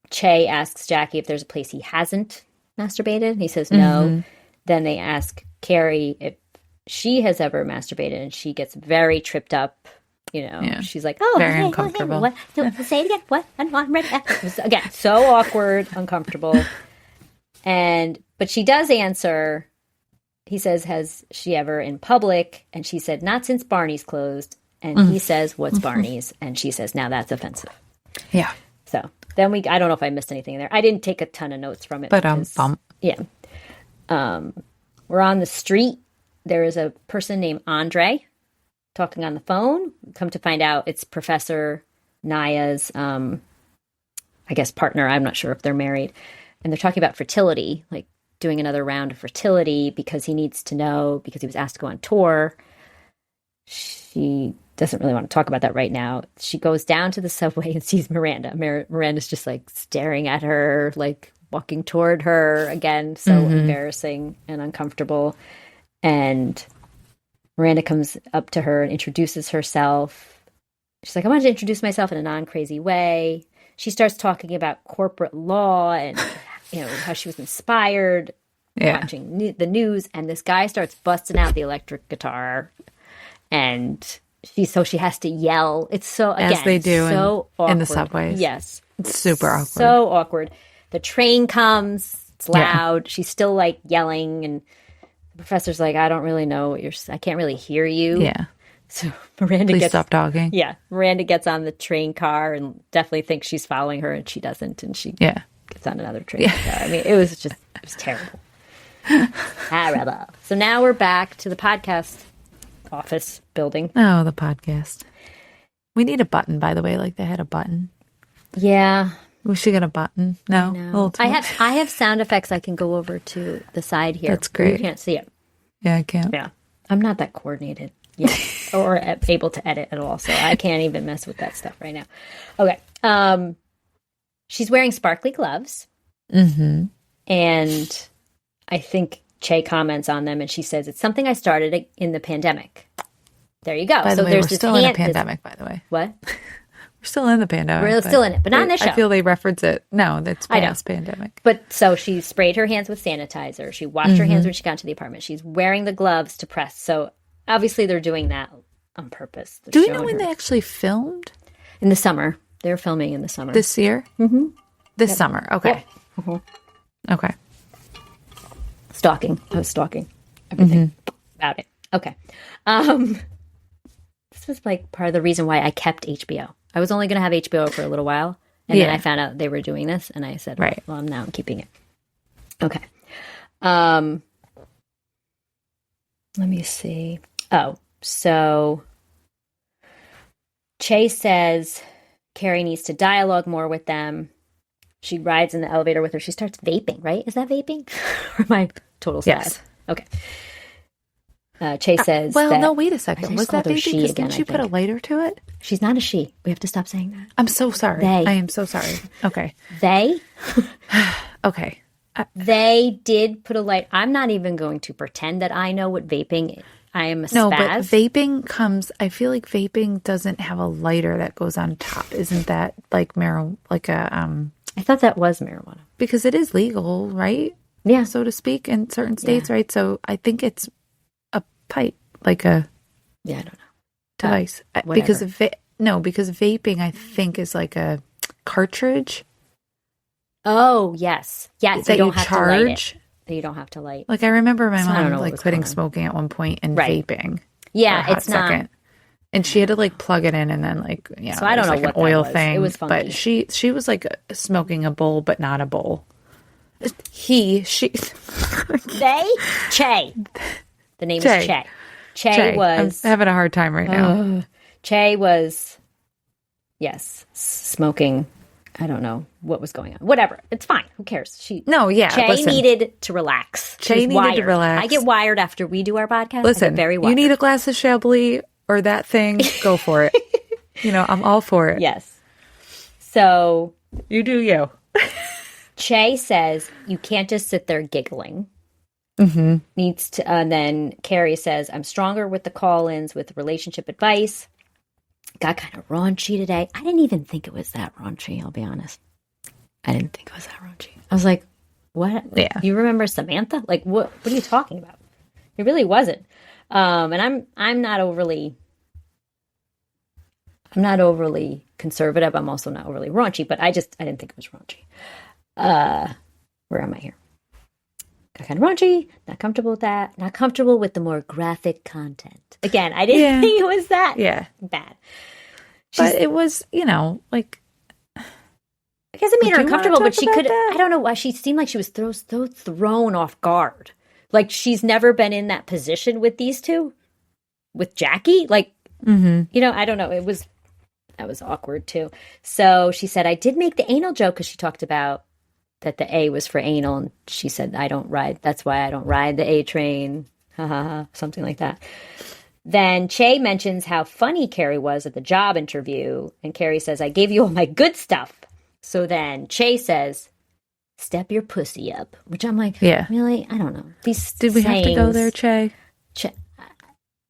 Che asks Jackie if there's a place he hasn't masturbated. He says no. Mm-hmm. Then they ask Carrie if she has ever masturbated, and she gets very tripped up. She's like, "Oh, very uncomfortable." What? No, say it again. What? I'm ready. Again, so awkward, uncomfortable. But she does answer. He says, "Has she ever in public?" And she said, "Not since Barney's closed." And he says, "What's Barney's?" And she says, "Now that's offensive." Yeah. So then I don't know if I missed anything there. I didn't take a ton of notes from it. But yeah. We're on the street. There is a person named Andre talking on the phone. Come to find out it's Professor Naya's, I guess, partner. I'm not sure if they're married. And they're talking about fertility, like doing another round of fertility because he needs to know, because he was asked to go on tour. She doesn't really want to talk about that right now. She goes down to the subway and sees Miranda. Miranda's just like staring at her, like walking toward her again. So embarrassing and uncomfortable. And Miranda comes up to her and introduces herself. She's like, I wanted to introduce myself in a non-crazy way. She starts talking about corporate law and how she was inspired watching the news. And this guy starts busting out the electric guitar. And she has to yell. It's so, again, as they do so in the subways. Yes. It's super awkward. So awkward. The train comes. It's loud. She's still like yelling. And the professor's like, I don't really know what I can't really hear you. Yeah. So Miranda Please stop dogging. Yeah. Miranda gets on the train car and definitely thinks she's following her, and she doesn't. And she gets on another train car. I mean, it was terrible. Terrible. So now we're back to the podcast office building. Oh, the podcast. We need a button, by the way. Like they had a button. Yeah. We should get a button. No. I have sound effects I can go over to the side here. That's great. You can't see it. Yeah, I can't. Yeah. I'm not that coordinated yet or able to edit at all. So I can't even mess with that stuff right now. Okay. She's wearing sparkly gloves. Mm-hmm. And I think Che comments on them and she says, it's something I started in the pandemic. There you go. By the way, we're still in a pandemic, by the way. What? We're still in the pandemic. We're still in it, but not in this show. I feel they reference it. No, that's past pandemic. But so she sprayed her hands with sanitizer. She washed her hands when she got to the apartment. She's wearing the gloves to press. So obviously they're doing that on purpose. Do we know when they actually filmed? In the summer. They're filming in the summer. This year? Mm-hmm. This summer. Okay. Yep. Mm-hmm. Okay. Stalking. I was stalking everything about it. Okay. This was like part of the reason why I kept HBO. I was only going to have HBO for a little while. And then I found out they were doing this. And I said, right. Well, I'm keeping it. Okay. Let me see. Oh, so Che says Carrie needs to dialogue more with them. She rides in the elevator with her. She starts vaping, right? Is that vaping? Or am I total sad? Yes. Okay. Che says no, wait a second. Was that vaping? She didn't she put a lighter to it? She's not a she. We have to stop saying that. I'm so sorry. I am so sorry. Okay. They? Okay. They did put a light. I'm not even going to pretend that I know what vaping is. I am a spaz. No, but vaping comes, I feel like vaping doesn't have a lighter that goes on top. Isn't that like marijuana? Like I thought that was marijuana. Because it is legal, right? Yeah. So to speak, in certain states, right? So I think it's a pipe, like a I don't know. Device. Because vaping, I think, is like a cartridge. Oh, yes. Yes, that you charge. To light it. That you don't have to light. Like I remember my mom like quitting smoking at one point and vaping. Yeah, it's not. Second. And she had to like plug it in and then like so I don't know like what an oil was. thing. It was funny. But she was like smoking a bowl, but not a bowl. She. They? Che. The name is Che. Che was. I'm having a hard time right now. Che was, yes, smoking. I don't know what was going on. Whatever. It's fine. Who cares? Che needed to relax. Che needed to relax. I get wired after we do our podcast. Listen, I get very wired. You need a glass of Chablis or that thing, go for it. I'm all for it. Yes. So. You do you. Che says, you can't just sit there giggling. Mm-hmm. Needs to, and then Carrie says, I'm stronger with the call-ins, with relationship advice. Got kind of raunchy today. I didn't even think it was that raunchy, I'll be honest. I didn't think it was that raunchy. I was like, what? Yeah. You remember Samantha? Like, what are you talking about? It really wasn't. And I'm not overly conservative. I'm also not overly raunchy, but I didn't think it was raunchy. Where am I here? Got kind of raunchy, not comfortable with that, not comfortable with the more graphic content. Again, I didn't think it was that bad. But it was, like... I guess it made her uncomfortable, but she could... I don't know why. She seemed like she was thrown off guard. Like, she's never been in that position with these two. With Jackie. Like, I don't know. That was awkward, too. So she said, I did make the anal joke because she talked about that the A was for anal, and she said, that's why I don't ride the A train, something like that. Then Che mentions how funny Carrie was at the job interview, and Carrie says, I gave you all my good stuff. So then Che says, step your pussy up, which I'm like, really? I don't know. Did we have to go there, Che? How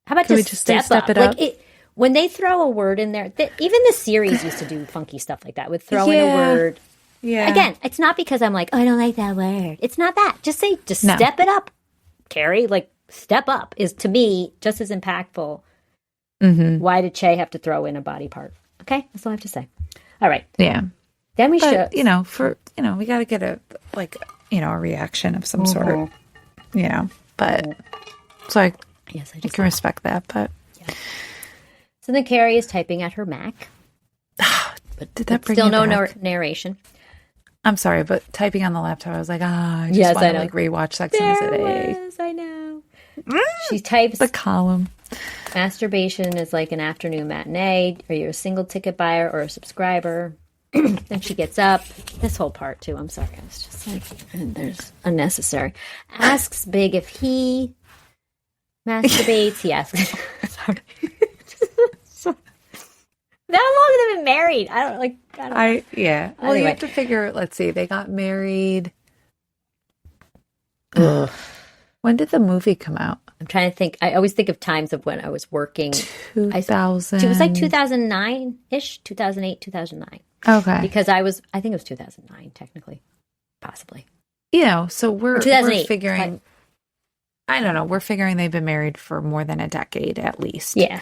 about just step it up? Like when they throw a word in there, even the series used to do funky stuff like that, would throw in a word. Yeah. Again, it's not because I'm like, I don't like that word. It's not that. Just step it up, Carrie. Like, step up is, to me, just as impactful. Mm-hmm. Why did Che have to throw in a body part? Okay, that's all I have to say. All right. Yeah. Then we should, we got to get a reaction of some sort. But so I can respect that. But So then Carrie is typing at her Mac. Did that bring still you no back? narration. I'm sorry, but typing on the laptop, I was like, I just Yes, want I to know. like rewatch Sex and the City. Yes, I know. She types The column. masturbation is like an afternoon matinee. Are you a single ticket buyer or a subscriber? Then she gets up. This whole part too. I'm sorry. I was just like, there's unnecessary. Asks Big if he masturbates. He asks. Sorry. How long have they been married? I don't know. Yeah. Well, Anyway. you have to figure. Let's see. They got married. When did the movie come out? I'm trying to think. I always think of times of when I was working. 2000. It was like 2009-ish, 2008, 2009. Okay. Because I think it was 2009, technically. Possibly. You know, so we're 2008. figuring. I don't know. We're figuring they've been married for more than a decade at least. Yeah.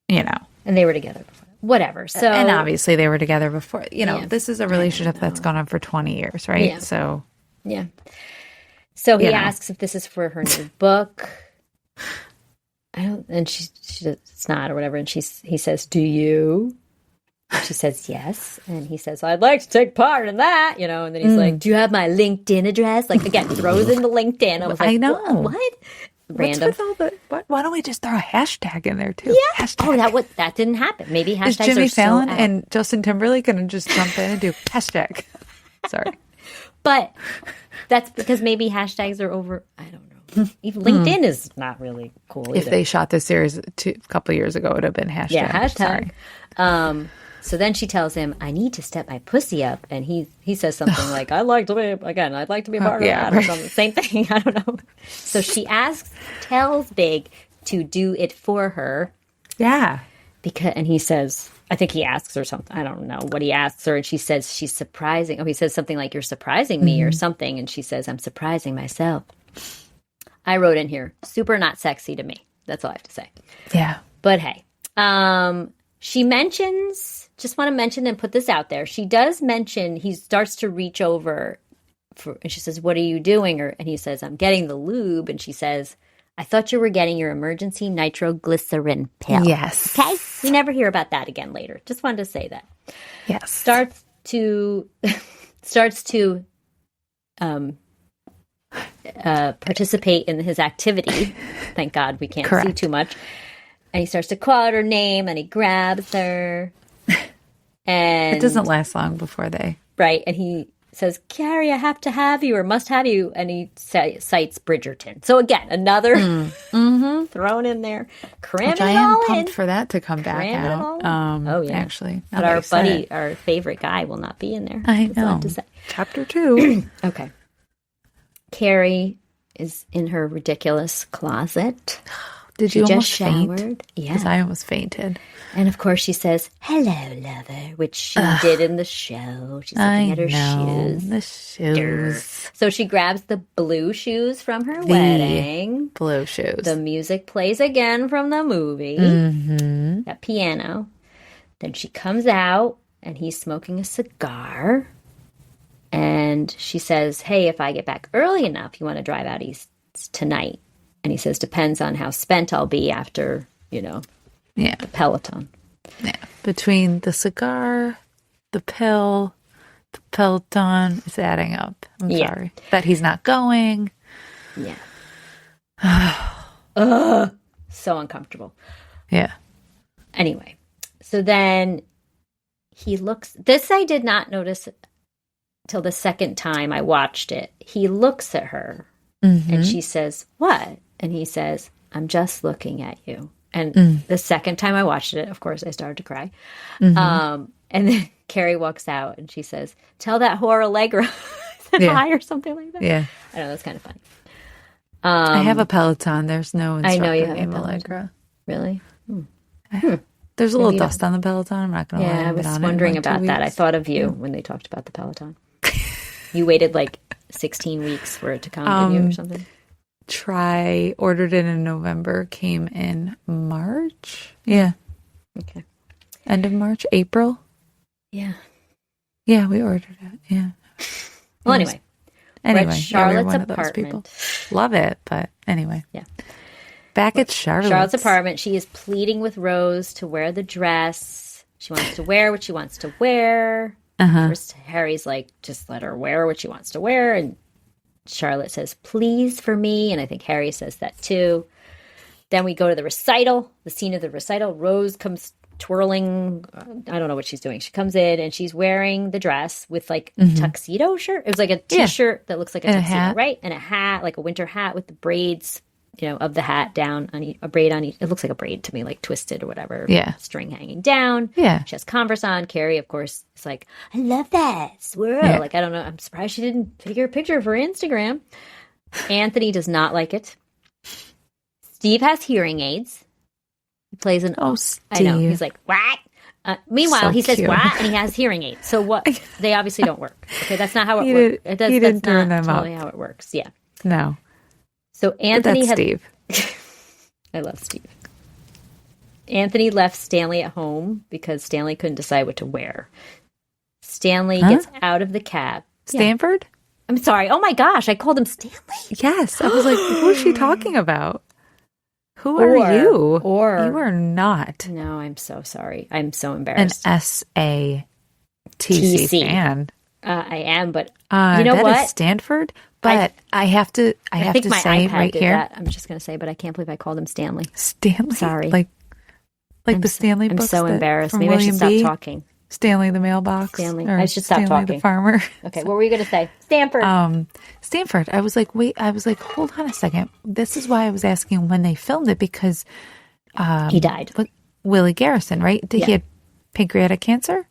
You know. And they were together before. Whatever. So, and obviously they were together before. You know, Yeah. this is a relationship that's gone on for 20 years, right? Yeah. So. Yeah. So he You know. asks if this is for her new book. And she it's not or whatever. And he says, "Do you?" And she says, "Yes." And he says, "I'd like to take part in that," you know. And then he's like, "Do you have my LinkedIn address?" Like again, throws in the LinkedIn. I was like, I know. What? Random. What's with all the? Why don't we just throw a hashtag in there too? Yeah. Hashtag. Oh, that didn't happen. Maybe hashtags Is Jimmy are so Fallon out. and Justin Timberlake going to just jump in and do hashtag? Sorry. But that's because maybe hashtags are over. I don't know. Even LinkedIn is not really cool If either. they shot this series a couple years ago, it would have been hashtag. Yeah, hashtag. Sorry. So then she tells him, "I need to step my pussy up," and he says something like, "I'd like to be a part of that," or something. Same thing. I don't know. So she tells Big to do it for her, Yeah. and he says, I think he asks her something. I don't know what he asks her, and she says she's surprising. Oh, he says something like, "You're surprising me," or something, and she says, "I'm surprising myself." I wrote in here, super not sexy to me. That's all I have to say. Yeah. But hey, she mentions, just want to mention and put this out there. She does mention he starts to reach over and she says, "What are you doing?" And he says, "I'm getting the lube." And she says, "I thought you were getting your emergency nitroglycerin pill." Yes. Okay. We never hear about that again later. Just wanted to say that. Yes. Starts to participate in his activity. Thank God we can't see Correct. too much. And he starts to call out her name and he grabs her. And It doesn't last long before they. right. And he says, "Carrie, I have to have you or must have you." And he cites Bridgerton. So again, another thrown in there. Cramming Which I it am all in. pumped for that to come back Cramming it all out. in. Oh, yeah. Actually. now But that our you said buddy, it. our favorite guy will not be in there. I That's all know. have to say. Chapter 2. Okay. Carrie is in her ridiculous closet. Did She you just almost faint? showered. Because Yeah. I almost fainted. And of course she says, "Hello, lover," which she did in the show. She's looking at her shoes. The shoes. So she grabs the blue shoes from her wedding. Blue shoes. The music plays again from the movie. That piano. Then she comes out and he's smoking a cigar. And she says, "Hey, if I get back early enough, you want to drive out east tonight?" And he says, "Depends on how spent I'll be after, Yeah. the Peloton." Yeah. Between the cigar, the pill, the Peloton, it's adding up. I'm Yeah. sorry. That he's not going. Yeah. So uncomfortable. Yeah. Anyway, so then he looks. This I did not notice till the second time I watched it. He looks at her and she says, "What?" And he says, "I'm just looking at you." And the second time I watched it, of course, I started to cry. And then Carrie walks out and she says, "Tell that whore Allegra said hi," or something like that. Yeah. I know, that's kind of funny. I have a Peloton. There's no instructor I know you have a named Peloton. Allegra. Really? There's a little Maybe dust on the Peloton. I'm not going to lie. Yeah, I I've been was on it in wondering like 2 about that. I weeks. thought of you when they talked about the Peloton. You waited like 16 weeks for it to come, didn't you, or something? Ordered it in November, came in March. Yeah. Okay. End of March, April. Yeah. Yeah, we ordered it. Yeah. Well, anyway. Anyway, We're at yeah, we were Charlotte's one of those people. apartment. Love it, but anyway. Yeah. back at Charlotte's apartment. She is pleading with Rose to wear the dress. She wants to wear what she wants to wear. First, Harry's like, just let her wear what she wants to wear. And Charlotte says, please, for me. And I think Harry says that too. Then we go to the recital, the scene of the recital. Rose comes twirling. I don't know what she's doing. She comes in and she's wearing the dress with like a tuxedo shirt. It was like a t-shirt that looks like a tuxedo, right? And a hat, like a winter hat with the braids, of the hat down on a braid on each. It looks like a braid to me, like twisted or whatever. Yeah. String hanging down. Yeah. She has Converse on. Carrie, of course, is like, I love that. Swirl. Yeah. Like, I don't know. I'm surprised she didn't take her picture for Instagram. Anthony does not like it. Steve has hearing aids. He plays an... Oh, Steve. I know. He's like, what? Meanwhile, so he says, what? And he has hearing aids. So what? They obviously don't work. Okay, that's not how it works. He didn't turn them totally up. How it works. Yeah. No. So Anthony That's Steve. I love Steve. Anthony left Stanley at home because Stanley couldn't decide what to wear. Stanley gets out of the cab. Stanford? Yeah. I'm sorry. Oh my gosh, I called him Stanley. Yes. I was like, who is she talking about? Who are you? Or you are not. No, I'm so sorry. I'm so embarrassed. An SATC fan. I am, but you know that what? Is Stanford. But I have to say right here. That. I'm just going to say, but I can't believe I called him Stanley. Stanley. Sorry. Like the Stanley books. I'm so embarrassed. Maybe William I should stop talking. Stanley the mailbox. I should stop Stanley talking. The farmer. Okay, what were you going to say? Stanford. Stanford. I was like, hold on a second. This is why I was asking when they filmed it because he died. Willie Garson, right? He had pancreatic cancer?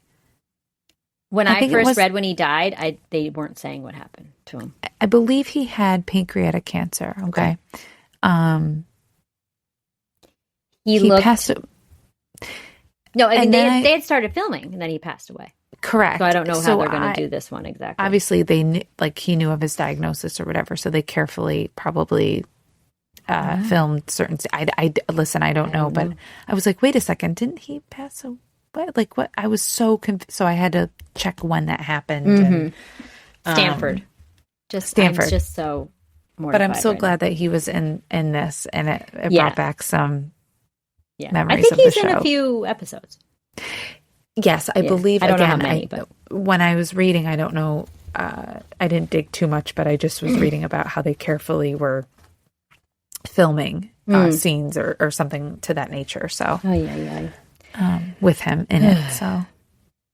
When I first read when he died, they weren't saying what happened to him. I believe he had pancreatic cancer. Okay. He passed. No, I mean they had started filming and then he passed away. Correct. So I don't know how they're going to do this one exactly. Obviously, they knew, he knew of his diagnosis or whatever, so they carefully probably filmed certain. Listen, I don't know, but I was like, wait a second, didn't he pass away? Like what? I was so confused. So I had to check when that happened. And, Stanford. Stanford. I'm just so mortified. But I'm so glad that he was in this, and it brought back some memories I think of the he's show. in a few episodes. Yes, I believe. I don't know how many, but when I was reading, I don't know. I didn't dig too much, but I just was reading about how they carefully were filming scenes or something to that nature. So, with him in it.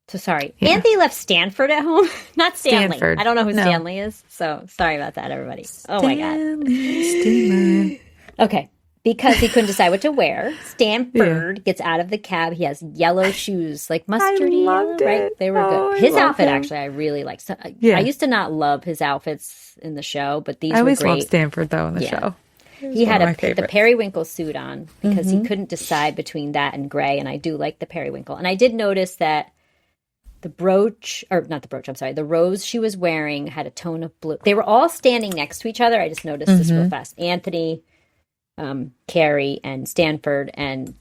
So sorry. Yeah. Anthony left Stanford at home, not Stanley. Stanford. I don't know who Stanley is. So sorry about that, everybody. Oh my God. Steamer. Okay. Because he couldn't decide what to wear, Stanford gets out of the cab. He has yellow shoes, like mustardy yellow, right? They were good. His outfit, actually, I really like. So, I used to not love his outfits in the show, but these were great. I always loved Stanford, though, in the show. He had the periwinkle suit on because he couldn't decide between that and gray, and I do like the periwinkle. And I did notice that the rose she was wearing had a tone of blue. They were all standing next to each other. I just noticed this real fast. Anthony, Carrie, and Stanford, and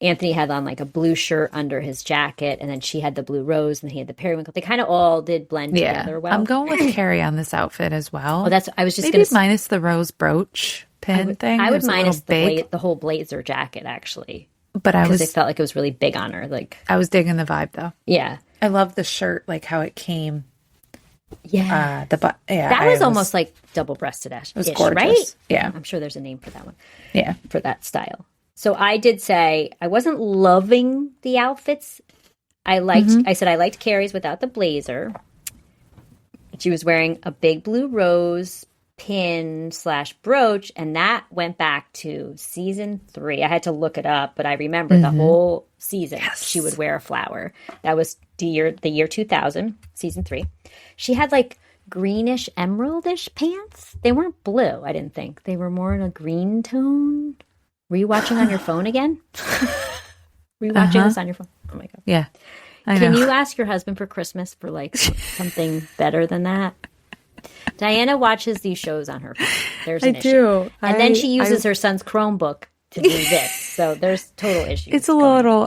Anthony had on like a blue shirt under his jacket, and then she had the blue rose, and he had the periwinkle. They kind of all did blend together well. I'm going with Carrie on this outfit as well. Oh, I was just maybe minus the rose brooch pin thing. I would minus the whole blazer jacket actually, but because it felt like it was really big on her. Like I was digging the vibe though. Yeah, I love the shirt, like how it came. Yeah, that was almost like double-breasted ish. It was gorgeous, right? Yeah, I'm sure there's a name for that one. Yeah, for that style. So I did say I wasn't loving the outfits. I said I liked Carrie's without the blazer. She was wearing a big blue rose pin / brooch, and that went back to season 3. I had to look it up, but I remember the whole season she would wear a flower. That was the year 2000, season 3. She had like greenish emeraldish pants. They weren't blue, I didn't think. They were more in a green tone. Were you watching on your phone again? Were you watching this on your phone? Oh my God. Yeah. Can you ask your husband for Christmas for like something better than that? Diana watches these shows on her phone. There's an issue. Do. And then she uses her son's Chromebook to do this. So there's total issues. It's a little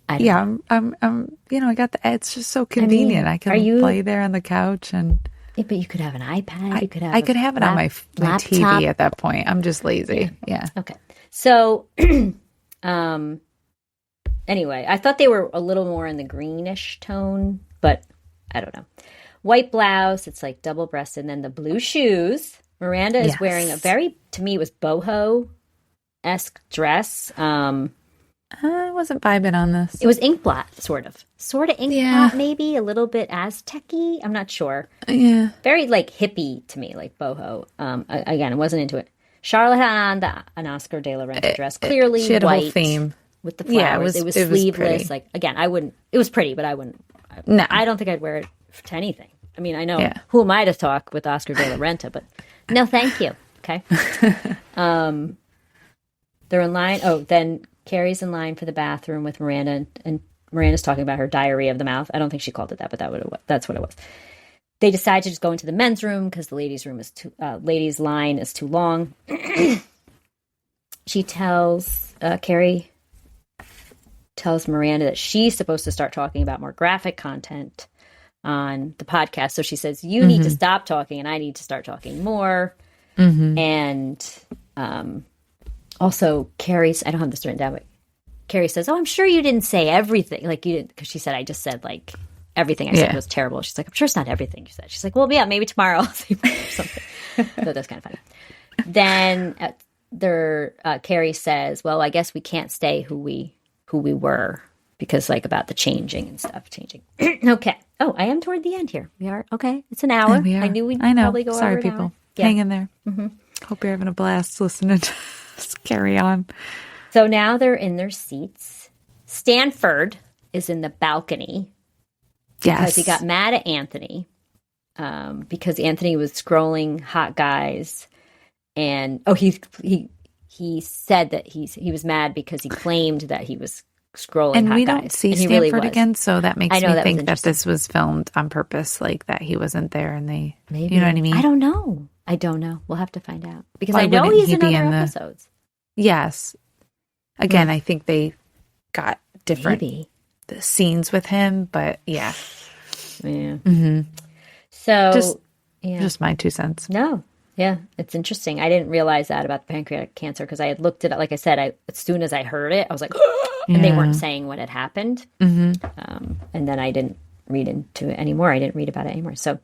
I got the, it's just so convenient. I can play there on the couch and Yeah, but you could have an iPad. I could have it on my laptop. TV at that point. I'm just lazy. Yeah. Okay. So, anyway, I thought they were a little more in the greenish tone, but I don't know. White blouse. It's like double-breasted. And then the blue shoes. Miranda is wearing a very, to me, it was boho-esque dress. I wasn't vibing on this. It was ink blot, sort of ink blot, maybe a little bit Aztec-y. I'm not sure. Yeah, very like hippie to me, like boho. Again, I wasn't into it. Charlotte had on an Oscar de la Renta dress, clearly she had white a whole theme with the flowers. It was sleeveless. Like again, I wouldn't. It was pretty, but I wouldn't. No, I don't think I'd wear it to anything. I mean, I know who am I to talk with Oscar de la Renta, but no, thank you. Okay. They're in line. Oh, then Carrie's in line for the bathroom with Miranda, and Miranda's talking about her diary of the mouth. I don't think she called it that, but that's what it was. They decide to just go into the men's room because the ladies' line is too long. She tells Carrie tells Miranda that she's supposed to start talking about more graphic content on the podcast. So she says, "You need to stop talking, and I need to start talking more." And also, Carrie's, I don't have this written down, but Carrie says, "Oh, I'm sure you didn't say everything. Like you didn't," because she said, "I just said like everything I said was terrible." She's like, "I'm sure it's not everything you said." She's like, "Well, yeah, maybe tomorrow I'll say more or something." So that's kind of funny. Then Carrie says, "Well, I guess we can't stay who we were because like about the changing and stuff changing." Okay. Oh, I am toward the end here. We are okay. It's an hour. I knew we'd probably go Sorry, over an people. hour. Hang in there. Hope you're having a blast listening to us carry on. So now they're in their seats. Stanford is in the balcony. Because he got mad at Anthony. Because Anthony was scrolling hot guys. And he said that he was mad because he claimed that he was scrolling hot guys. And we don't see Stanford really again, so that makes me think that this was filmed on purpose, like that he wasn't there and they, maybe. You know what I mean? I don't know. We'll have to find out. Because I know he's in other episodes. Yes. Again, I think they got different scenes with him, but yeah. So, just my 2 cents. No. Yeah, it's interesting. I didn't realize that about the pancreatic cancer because I had looked it up. Like I said, as soon as I heard it, I was like, and they weren't saying what had happened. And then I didn't read into it anymore. I didn't read about it anymore. So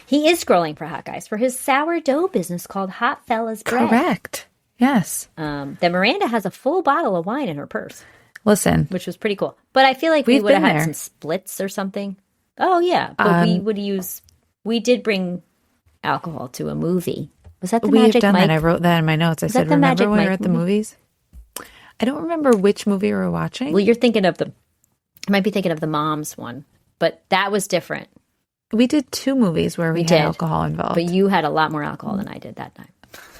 he is scrolling for hot guys for his sourdough business called Hot Fellas Bread. Correct. Yes. Then Miranda has a full bottle of wine in her purse. Listen. Which was pretty cool. But I feel like we would have had some splits or something. Oh, yeah. But we did bring alcohol to a movie. Was that the Magic Mike? That. I wrote that in my notes. I said, remember when we were at the movies? I don't remember which movie we were watching. Well, you're thinking of you might be thinking of the Moms one, but that was different. We did 2 movies where we had alcohol involved. But you had a lot more alcohol than I did that time.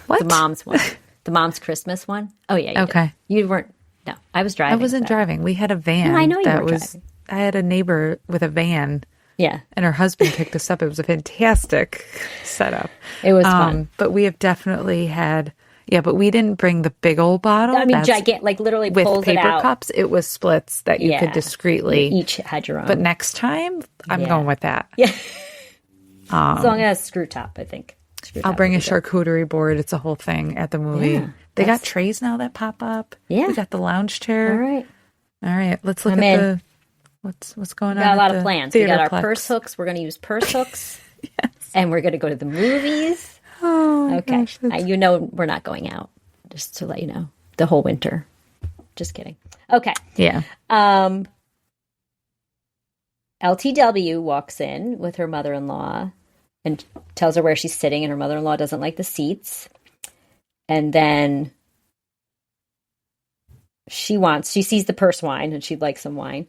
What? The Moms one. The Mom's Christmas one. Oh, yeah. Okay. You weren't. No, I was driving. I wasn't driving. We had a van. No, I know you were driving. I had a neighbor with a van. Yeah. And her husband picked us up. It was a fantastic setup. It was fun. But we have definitely had, but we didn't bring the big old bottle. I mean, gigantic, like literally with pulls paper it out. cups. It was splits that you could discreetly. You each had your own. But next time, I'm going with that. Yeah. As long as screw top, I think. I'll bring a charcuterie board. It's a whole thing at the movie. Yeah, they got trays now that pop up. Yeah. We got the lounge chair. All right. Let's look at the... What's going on? We got a lot of plans. We got our purse hooks. We're going to use purse hooks. And we're going to go to the movies. Oh, okay. Gosh, we're not going out, just to let you know, the whole winter. Just kidding. Okay. Yeah. LTW walks in with her mother-in-law and tells her where she's sitting, and her mother-in-law doesn't like the seats. And then she sees the purse wine, and she'd like some wine.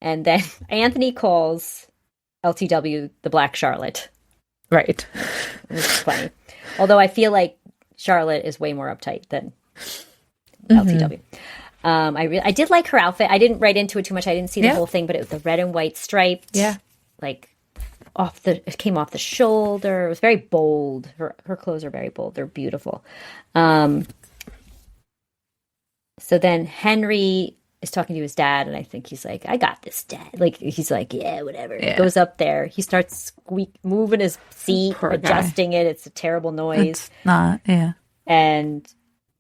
And then Anthony calls LTW the Black Charlotte. Right. Which is funny. Although I feel like Charlotte is way more uptight than LTW. I did like her outfit. I didn't write into it too much. I didn't see the whole thing, but it was the red and white striped. Yeah. Like it came off the shoulder. It was very bold. Her clothes are very bold. They're beautiful. So then Henry is talking to his dad, and I think he's like, I got this, Dad. Like, he's like, yeah, whatever. Yeah. He goes up there. He starts moving his seat, adjusting it. It's a terrible noise. It's not, yeah. And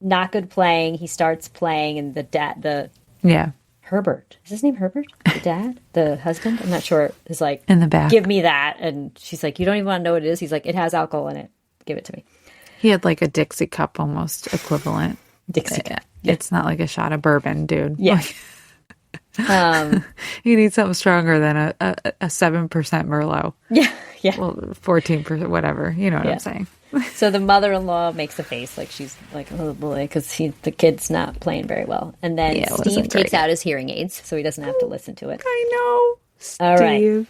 not good playing. He starts playing, and yeah. Herbert. Is his name Herbert? The dad? The husband? I'm not sure. Is like, in the back. Give me that. And she's like, you don't even want to know what it is? He's like, it has alcohol in it. Give it to me. He had like a Dixie cup almost equivalent. Dixie cup. It's not like a shot of bourbon, dude. Yeah. You need something stronger than a 7% Merlot. Yeah. Yeah. Well, 14%, whatever. You know what I'm saying. So the mother-in-law makes a face like she's like, oh boy, because the kid's not playing very well. And then Steve takes out his hearing aids so he doesn't have to listen to it. I know. Steve. All right.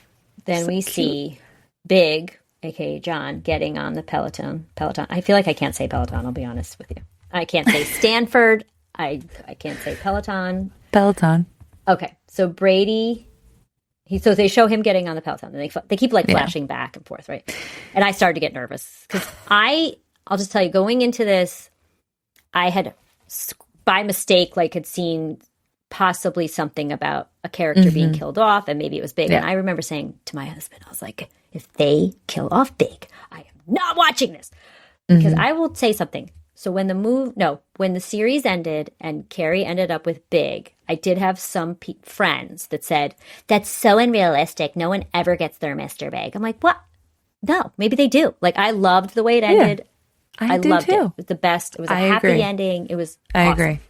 Then so we see Big, a.k.a. John, getting on the Peloton. I feel like I can't say Peloton, I'll be honest with you. I can't say Stanford. I can't say Peloton. Okay. So Brady... So they show him getting on the Peloton, and they keep like flashing back and forth, right? And I started to get nervous because I'll just tell you, going into this, I had by mistake had seen possibly something about a character being killed off, and maybe it was Big. Yeah. And I remember saying to my husband, I was like, if they kill off Big, I am not watching this because I will say something. So when the series ended and Carrie ended up with Big, I did have some friends that said, that's so unrealistic. No one ever gets their Mr. Big. I'm like, what? No, maybe they do. Like, I loved the way it ended. I loved it. It was the best. It was a happy ending. It was awesome. I agree.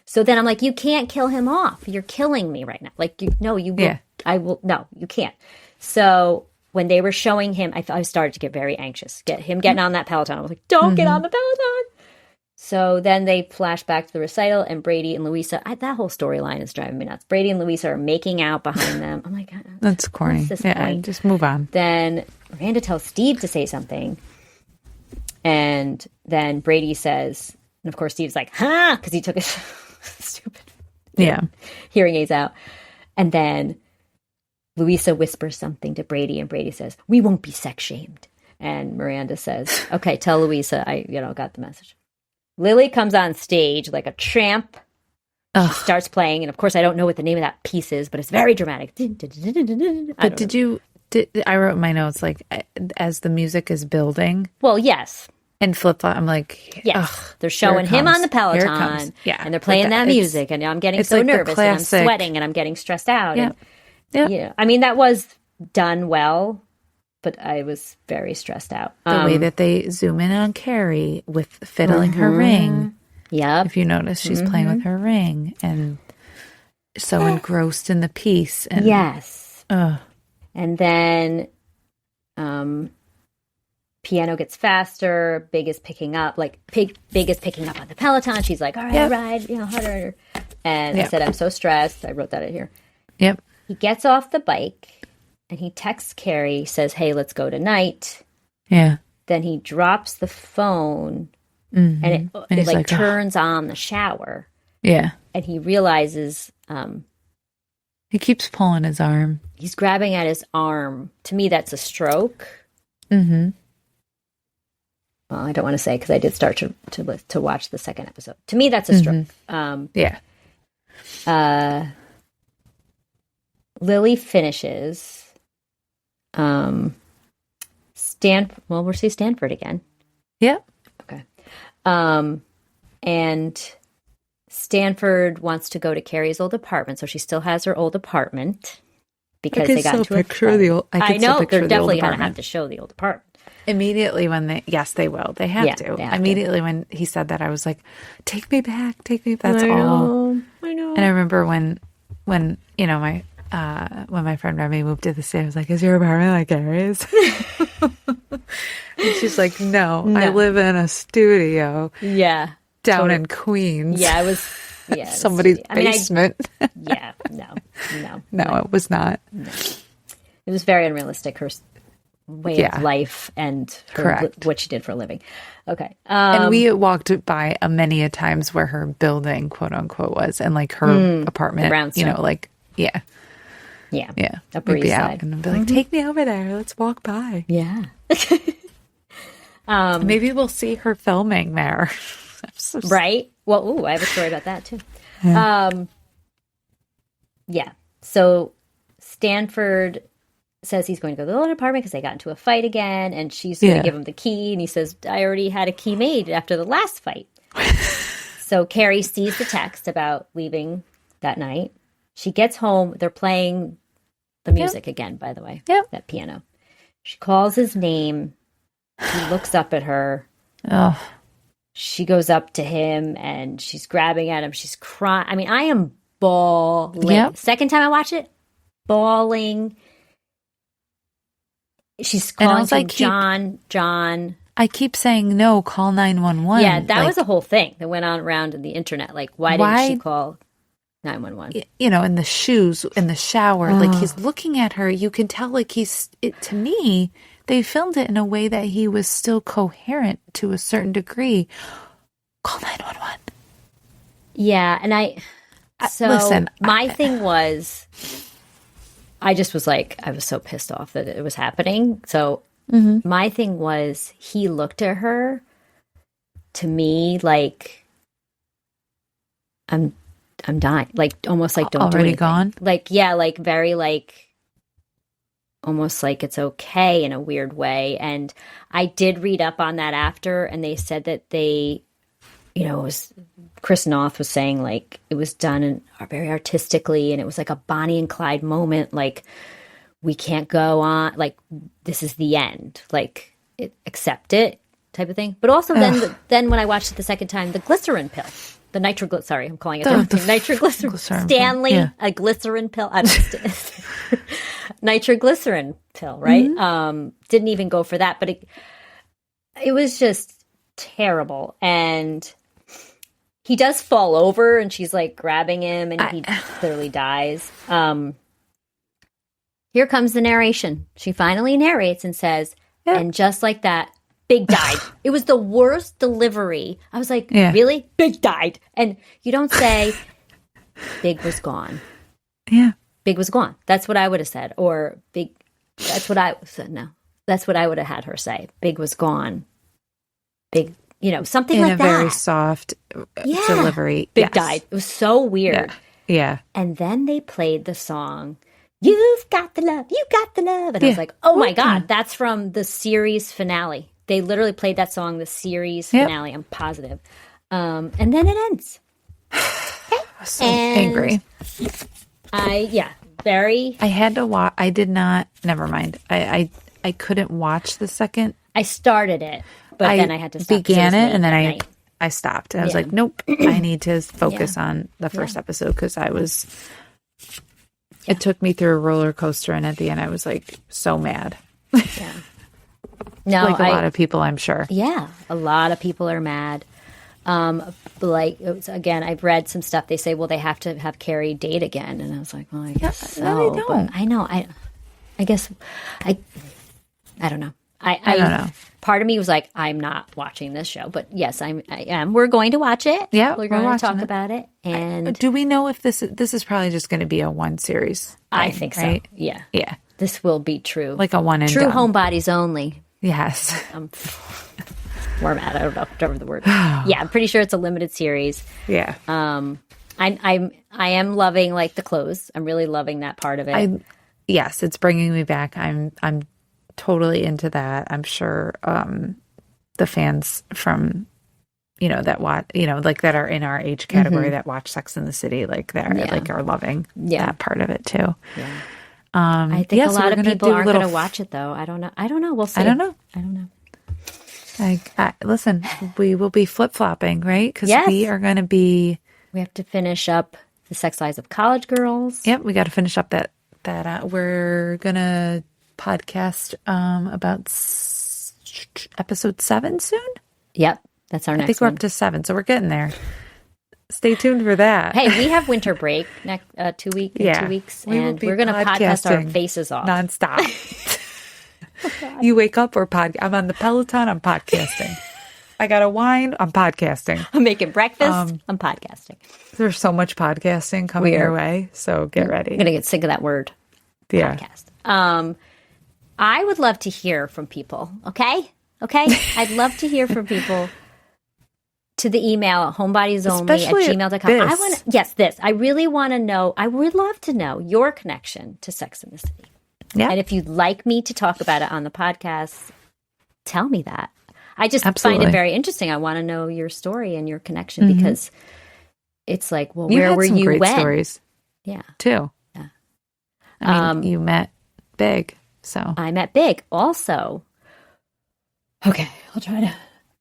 So then I'm like, you can't kill him off. You're killing me right now. Like, no, you will. I will. No, you can't. So when they were showing him, I started to get very anxious. Getting on that Peloton. I was like, don't get on the Peloton. So then they flash back to the recital, and Brady and Louisa, that whole storyline is driving me nuts. Brady and Louisa are making out behind them. I'm like, that's corny. Just move on. Then Miranda tells Steve to say something, and then Brady says, and of course Steve's like, huh? Because he took his stupid hearing aids out. And then Louisa whispers something to Brady, and Brady says, we won't be sex shamed. And Miranda says, okay, tell Louisa I got the message. Lily comes on stage like a tramp. She starts playing, and of course, I don't know what the name of that piece is, but it's very dramatic. But I wrote in my notes, like, as the music is building. Well, yes. And flip-flop, I'm like, yes. They're showing him on the Peloton, and they're playing that music, and I'm getting so like nervous, and I'm sweating, and I'm getting stressed out. Yeah. Yeah. I mean, that was done well. But I was very stressed out. The way that they zoom in on Carrie with fiddling her ring. Yep. If you notice, she's playing with her ring and so engrossed in the piece. And, yes. And then piano gets faster. Big is picking up. Big is picking up on the Peloton. She's like, all right, ride, harder. And I said, I'm so stressed. I wrote that in here. Yep. He gets off the bike. And he texts Carrie, says, hey, let's go tonight. Yeah. Then he drops the phone, and it turns on the shower. Yeah. And he realizes... he keeps pulling his arm. He's grabbing at his arm. To me, that's a stroke. Mm-hmm. Well, I don't want to say, because I did start to watch the second episode. To me, that's a stroke. Lily finishes... we'll see Stanford again. Yep. Okay. And Stanford wants to go to Carrie's old apartment, so she still has her old apartment because they got into a fight. I know they're definitely going to have to show the old apartment. Immediately when they will. They have to. They have immediately when he said that, I was like, take me back. That's all. I know. And I remember when my friend Remy moved to the state, I was like, is your apartment like Carrie's? And she's like, no, I live in a studio. Yeah. Down in Queens. Yeah, I was somebody's basement. No, it was not. No. It was very unrealistic, her way of life and what she did for a living. Okay. And we walked by many a times where her building, quote unquote, was, and like her apartment, Yeah. Upper East Side. Out and I'd be like, take me over there. Let's walk by. Yeah. Maybe we'll see her filming there. Right? Well, I have a story about that too. Yeah. yeah. So Stanford says he's going to go to the loan apartment because they got into a fight again, and she's going to give him the key, and he says, I already had a key made after the last fight. So Carrie sees the text about leaving that night. She gets home. They're playing the music again, by the way, that piano. She calls his name. He looks up at her. Oh. She goes up to him, and she's grabbing at him. She's crying. I mean, I am bawling. Yep. Second time I watch it, bawling. She's calling him John. I keep saying, no, call 911. Yeah, that was a whole thing that went on around in the internet. Like, why didn't she call 911? You know, in the shoes, in the shower, like he's looking at her. You can tell, like to me, they filmed it in a way that he was still coherent to a certain degree. Call 911. Yeah, and my thing was, I just was like, I was so pissed off that it was happening. So my thing was, he looked at her, to me, like, I'm dying. Like, almost like, don't do anything. Gone? Like, yeah, like, very, like, almost like it's okay in a weird way. And I did read up on that after, and they said that they, you know, it was, Chris Noth was saying, like, it was done very artistically, and it was like a Bonnie and Clyde moment, like, we can't go on, like, this is the end, like, accept it type of thing. But also then when I watched it the second time, the glycerin pill, the nitroglycerin, sorry, I'm calling it the nitroglycerin, Stanley, a glycerin pill, I don't know, nitroglycerin pill, right? Didn't even go for that, but it was just terrible. And he does fall over, and she's like grabbing him, and he clearly dies. Here comes the narration. She finally narrates and says, and just like that, Big died. It was the worst delivery. I was like, really? Big died. And you don't say, Big was gone. Yeah. Big was gone. That's what I would have said. Or Big, that's what I said. No, that's what I would have had her say. Big was gone. Big, you know, something like that. In a very soft delivery. Big died. It was so weird. Yeah. And then they played the song, You've Got the Love, You Got the Love. And I was like, oh my God, that's from the series finale. They literally played that song, the series finale, I'm positive. And then it ends. I was so angry. Very. I had to watch. I did not. Never mind. I couldn't watch the second. I started it, but then I had to stop. Began it, and then I stopped. And I was like, nope, I need to focus on the first episode because I was. It took me through a roller coaster, and at the end, I was like so mad. Yeah. No, like a lot of people, I'm sure. Yeah, a lot of people are mad. Like it was, again, I've read some stuff. They say, well, they have to have Carrie date again, and I was like, well, I guess so. No, they don't. But I know. I guess I don't know. I don't know. Part of me was like, I'm not watching this show, but yes, I am. We're going to watch it. Yeah, we're going to talk about it. And do we know if this is probably just going to be a one series thing, I think right? so. Yeah, yeah. This will be true, like a one and true done. Homebodies only. Yes. We're mad. I don't know whatever the word. Yeah, I'm pretty sure it's a limited series. Yeah. I am loving like the clothes. I'm really loving that part of it. Yes, it's bringing me back. I'm totally into that. I'm sure the fans from that watch like that are in our age category that watch Sex and the City like are loving that part of it too. Yeah. I think a lot of people aren't going to watch it though. I don't know. We'll see. I don't know. Listen, we will be flip-flopping, right? Because we are going to be. We have to finish up the Sex Lives of College Girls. Yep, we got to finish up that. We're going to podcast about episode 7 soon. Yep, that's our next. I think we're up to 7, so we're getting there. Stay tuned for that. Hey, we have winter break next 2 weeks. 2 weeks, and we're going to podcast our faces off nonstop. You wake up or I'm on the Peloton. I'm podcasting. I got a wine. I'm podcasting. I'm making breakfast. I'm podcasting. There's so much podcasting coming your way, so get ready. I'm going to get sick of that word. Yeah. Podcast. I would love to hear from people. Okay. I'd love to hear from people. to the email homebodiesonly Especially at gmail.com. I really want to know. I would love to know your connection to Sex and the City. Yeah. And if you'd like me to talk about it on the podcast, tell me that. I just find it very interesting. I want to know your story and your connection because it's like, well, where were you when? Stories, yeah, too. Yeah. I mean, you met big, so I met big also. Okay, I'll try to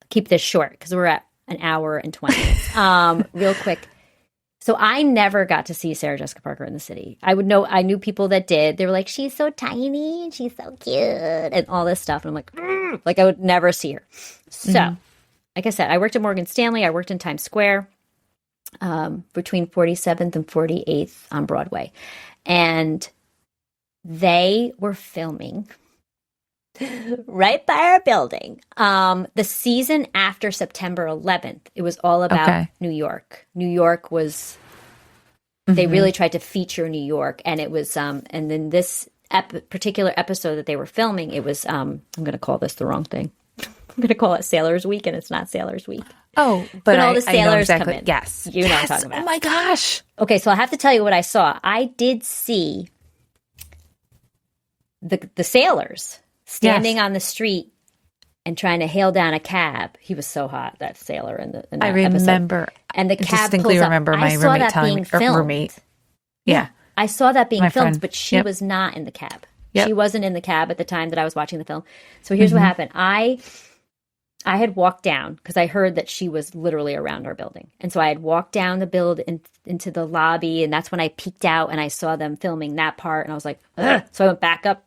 keep this short because we're at an hour and 20 minutes. Real quick. So I never got to see Sarah Jessica Parker in the City. I knew people that did. They were like, she's so tiny and she's so cute and all this stuff. And I'm like, I would never see her. So, like I said, I worked at Morgan Stanley. I worked in Times Square between 47th and 48th on Broadway. And they were filming right by our building. The season after September 11th, it was all about New York. New York was, they really tried to feature New York. And it was, and then this particular episode that they were filming, it was, I'm going to call this the wrong thing. I'm going to call it Sailors Week, and it's not Sailors Week. Oh, but all the sailors come in. Yes. You know what I'm talking about. Oh my gosh. Okay, so I have to tell you what I saw. I did see the sailors standing on the street and trying to hail down a cab. He was so hot, that sailor in that I remember. episode. And the cab distinctly pulls remember up. my roommate telling me. Filmed. Yeah. I saw that being My filmed, friend. but she was not in the cab. Yep. She wasn't in the cab at the time that I was watching the film. So here's what happened. I had walked down because I heard that she was literally around our building. And so I had walked down the into the lobby, and that's when I peeked out and I saw them filming that part. And I was like, ugh. So I went back up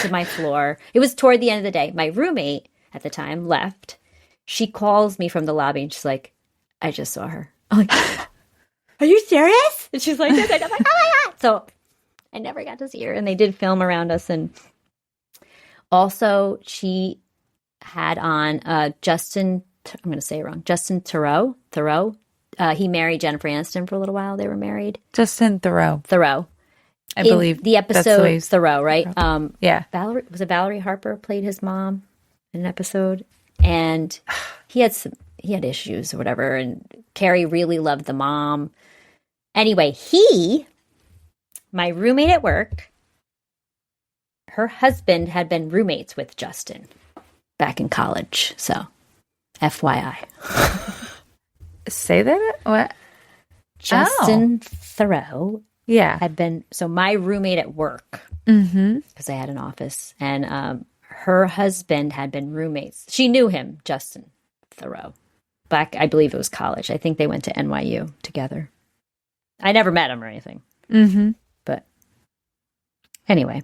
to my floor. It was toward the end of the day. My roommate at the time left. She calls me from the lobby and she's like, I just saw her. I'm like, are you serious? And she's like this. And I'm like, oh my God. So I never got to see her. And they did film around us. And also she had on Justin, I'm going to say it wrong, Justin Theroux. He married Jennifer Aniston for a little while. They were married. Justin Theroux. I believe the episode Theroux, right? Yeah. Valerie Harper played his mom in an episode, and he had issues or whatever. And Carrie really loved the mom. Anyway, my roommate at work, her husband had been roommates with Justin back in college. So, FYI. Say that? What? Justin Theroux. Yeah. Had been, so my roommate at work, because I had an office, and her husband had been roommates. She knew him, Justin Theroux. Back, I believe it was college. I think they went to NYU together. I never met him or anything. But anyway,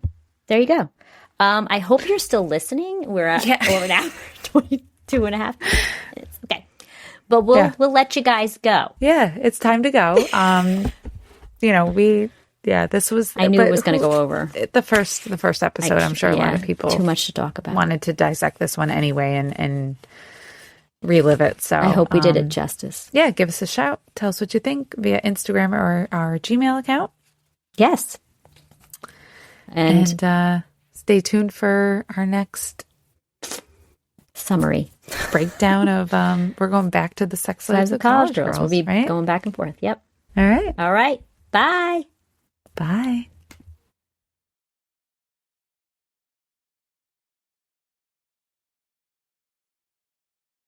there you go. I hope you're still listening. We're at over an hour, 22 and a half minutes. Okay. But we'll let you guys go. Yeah, it's time to go. This was. I knew it was going to go over the first episode. I'm sure a lot of people too much to talk about. Wanted to dissect this one anyway and relive it. So I hope we did it justice. Yeah, give us a shout. Tell us what you think via Instagram or our Gmail account. Yes, and stay tuned for our next summary breakdown of. We're going back to the sex lives of college girls. We'll be going back and forth. Yep. All right. Bye. Bye.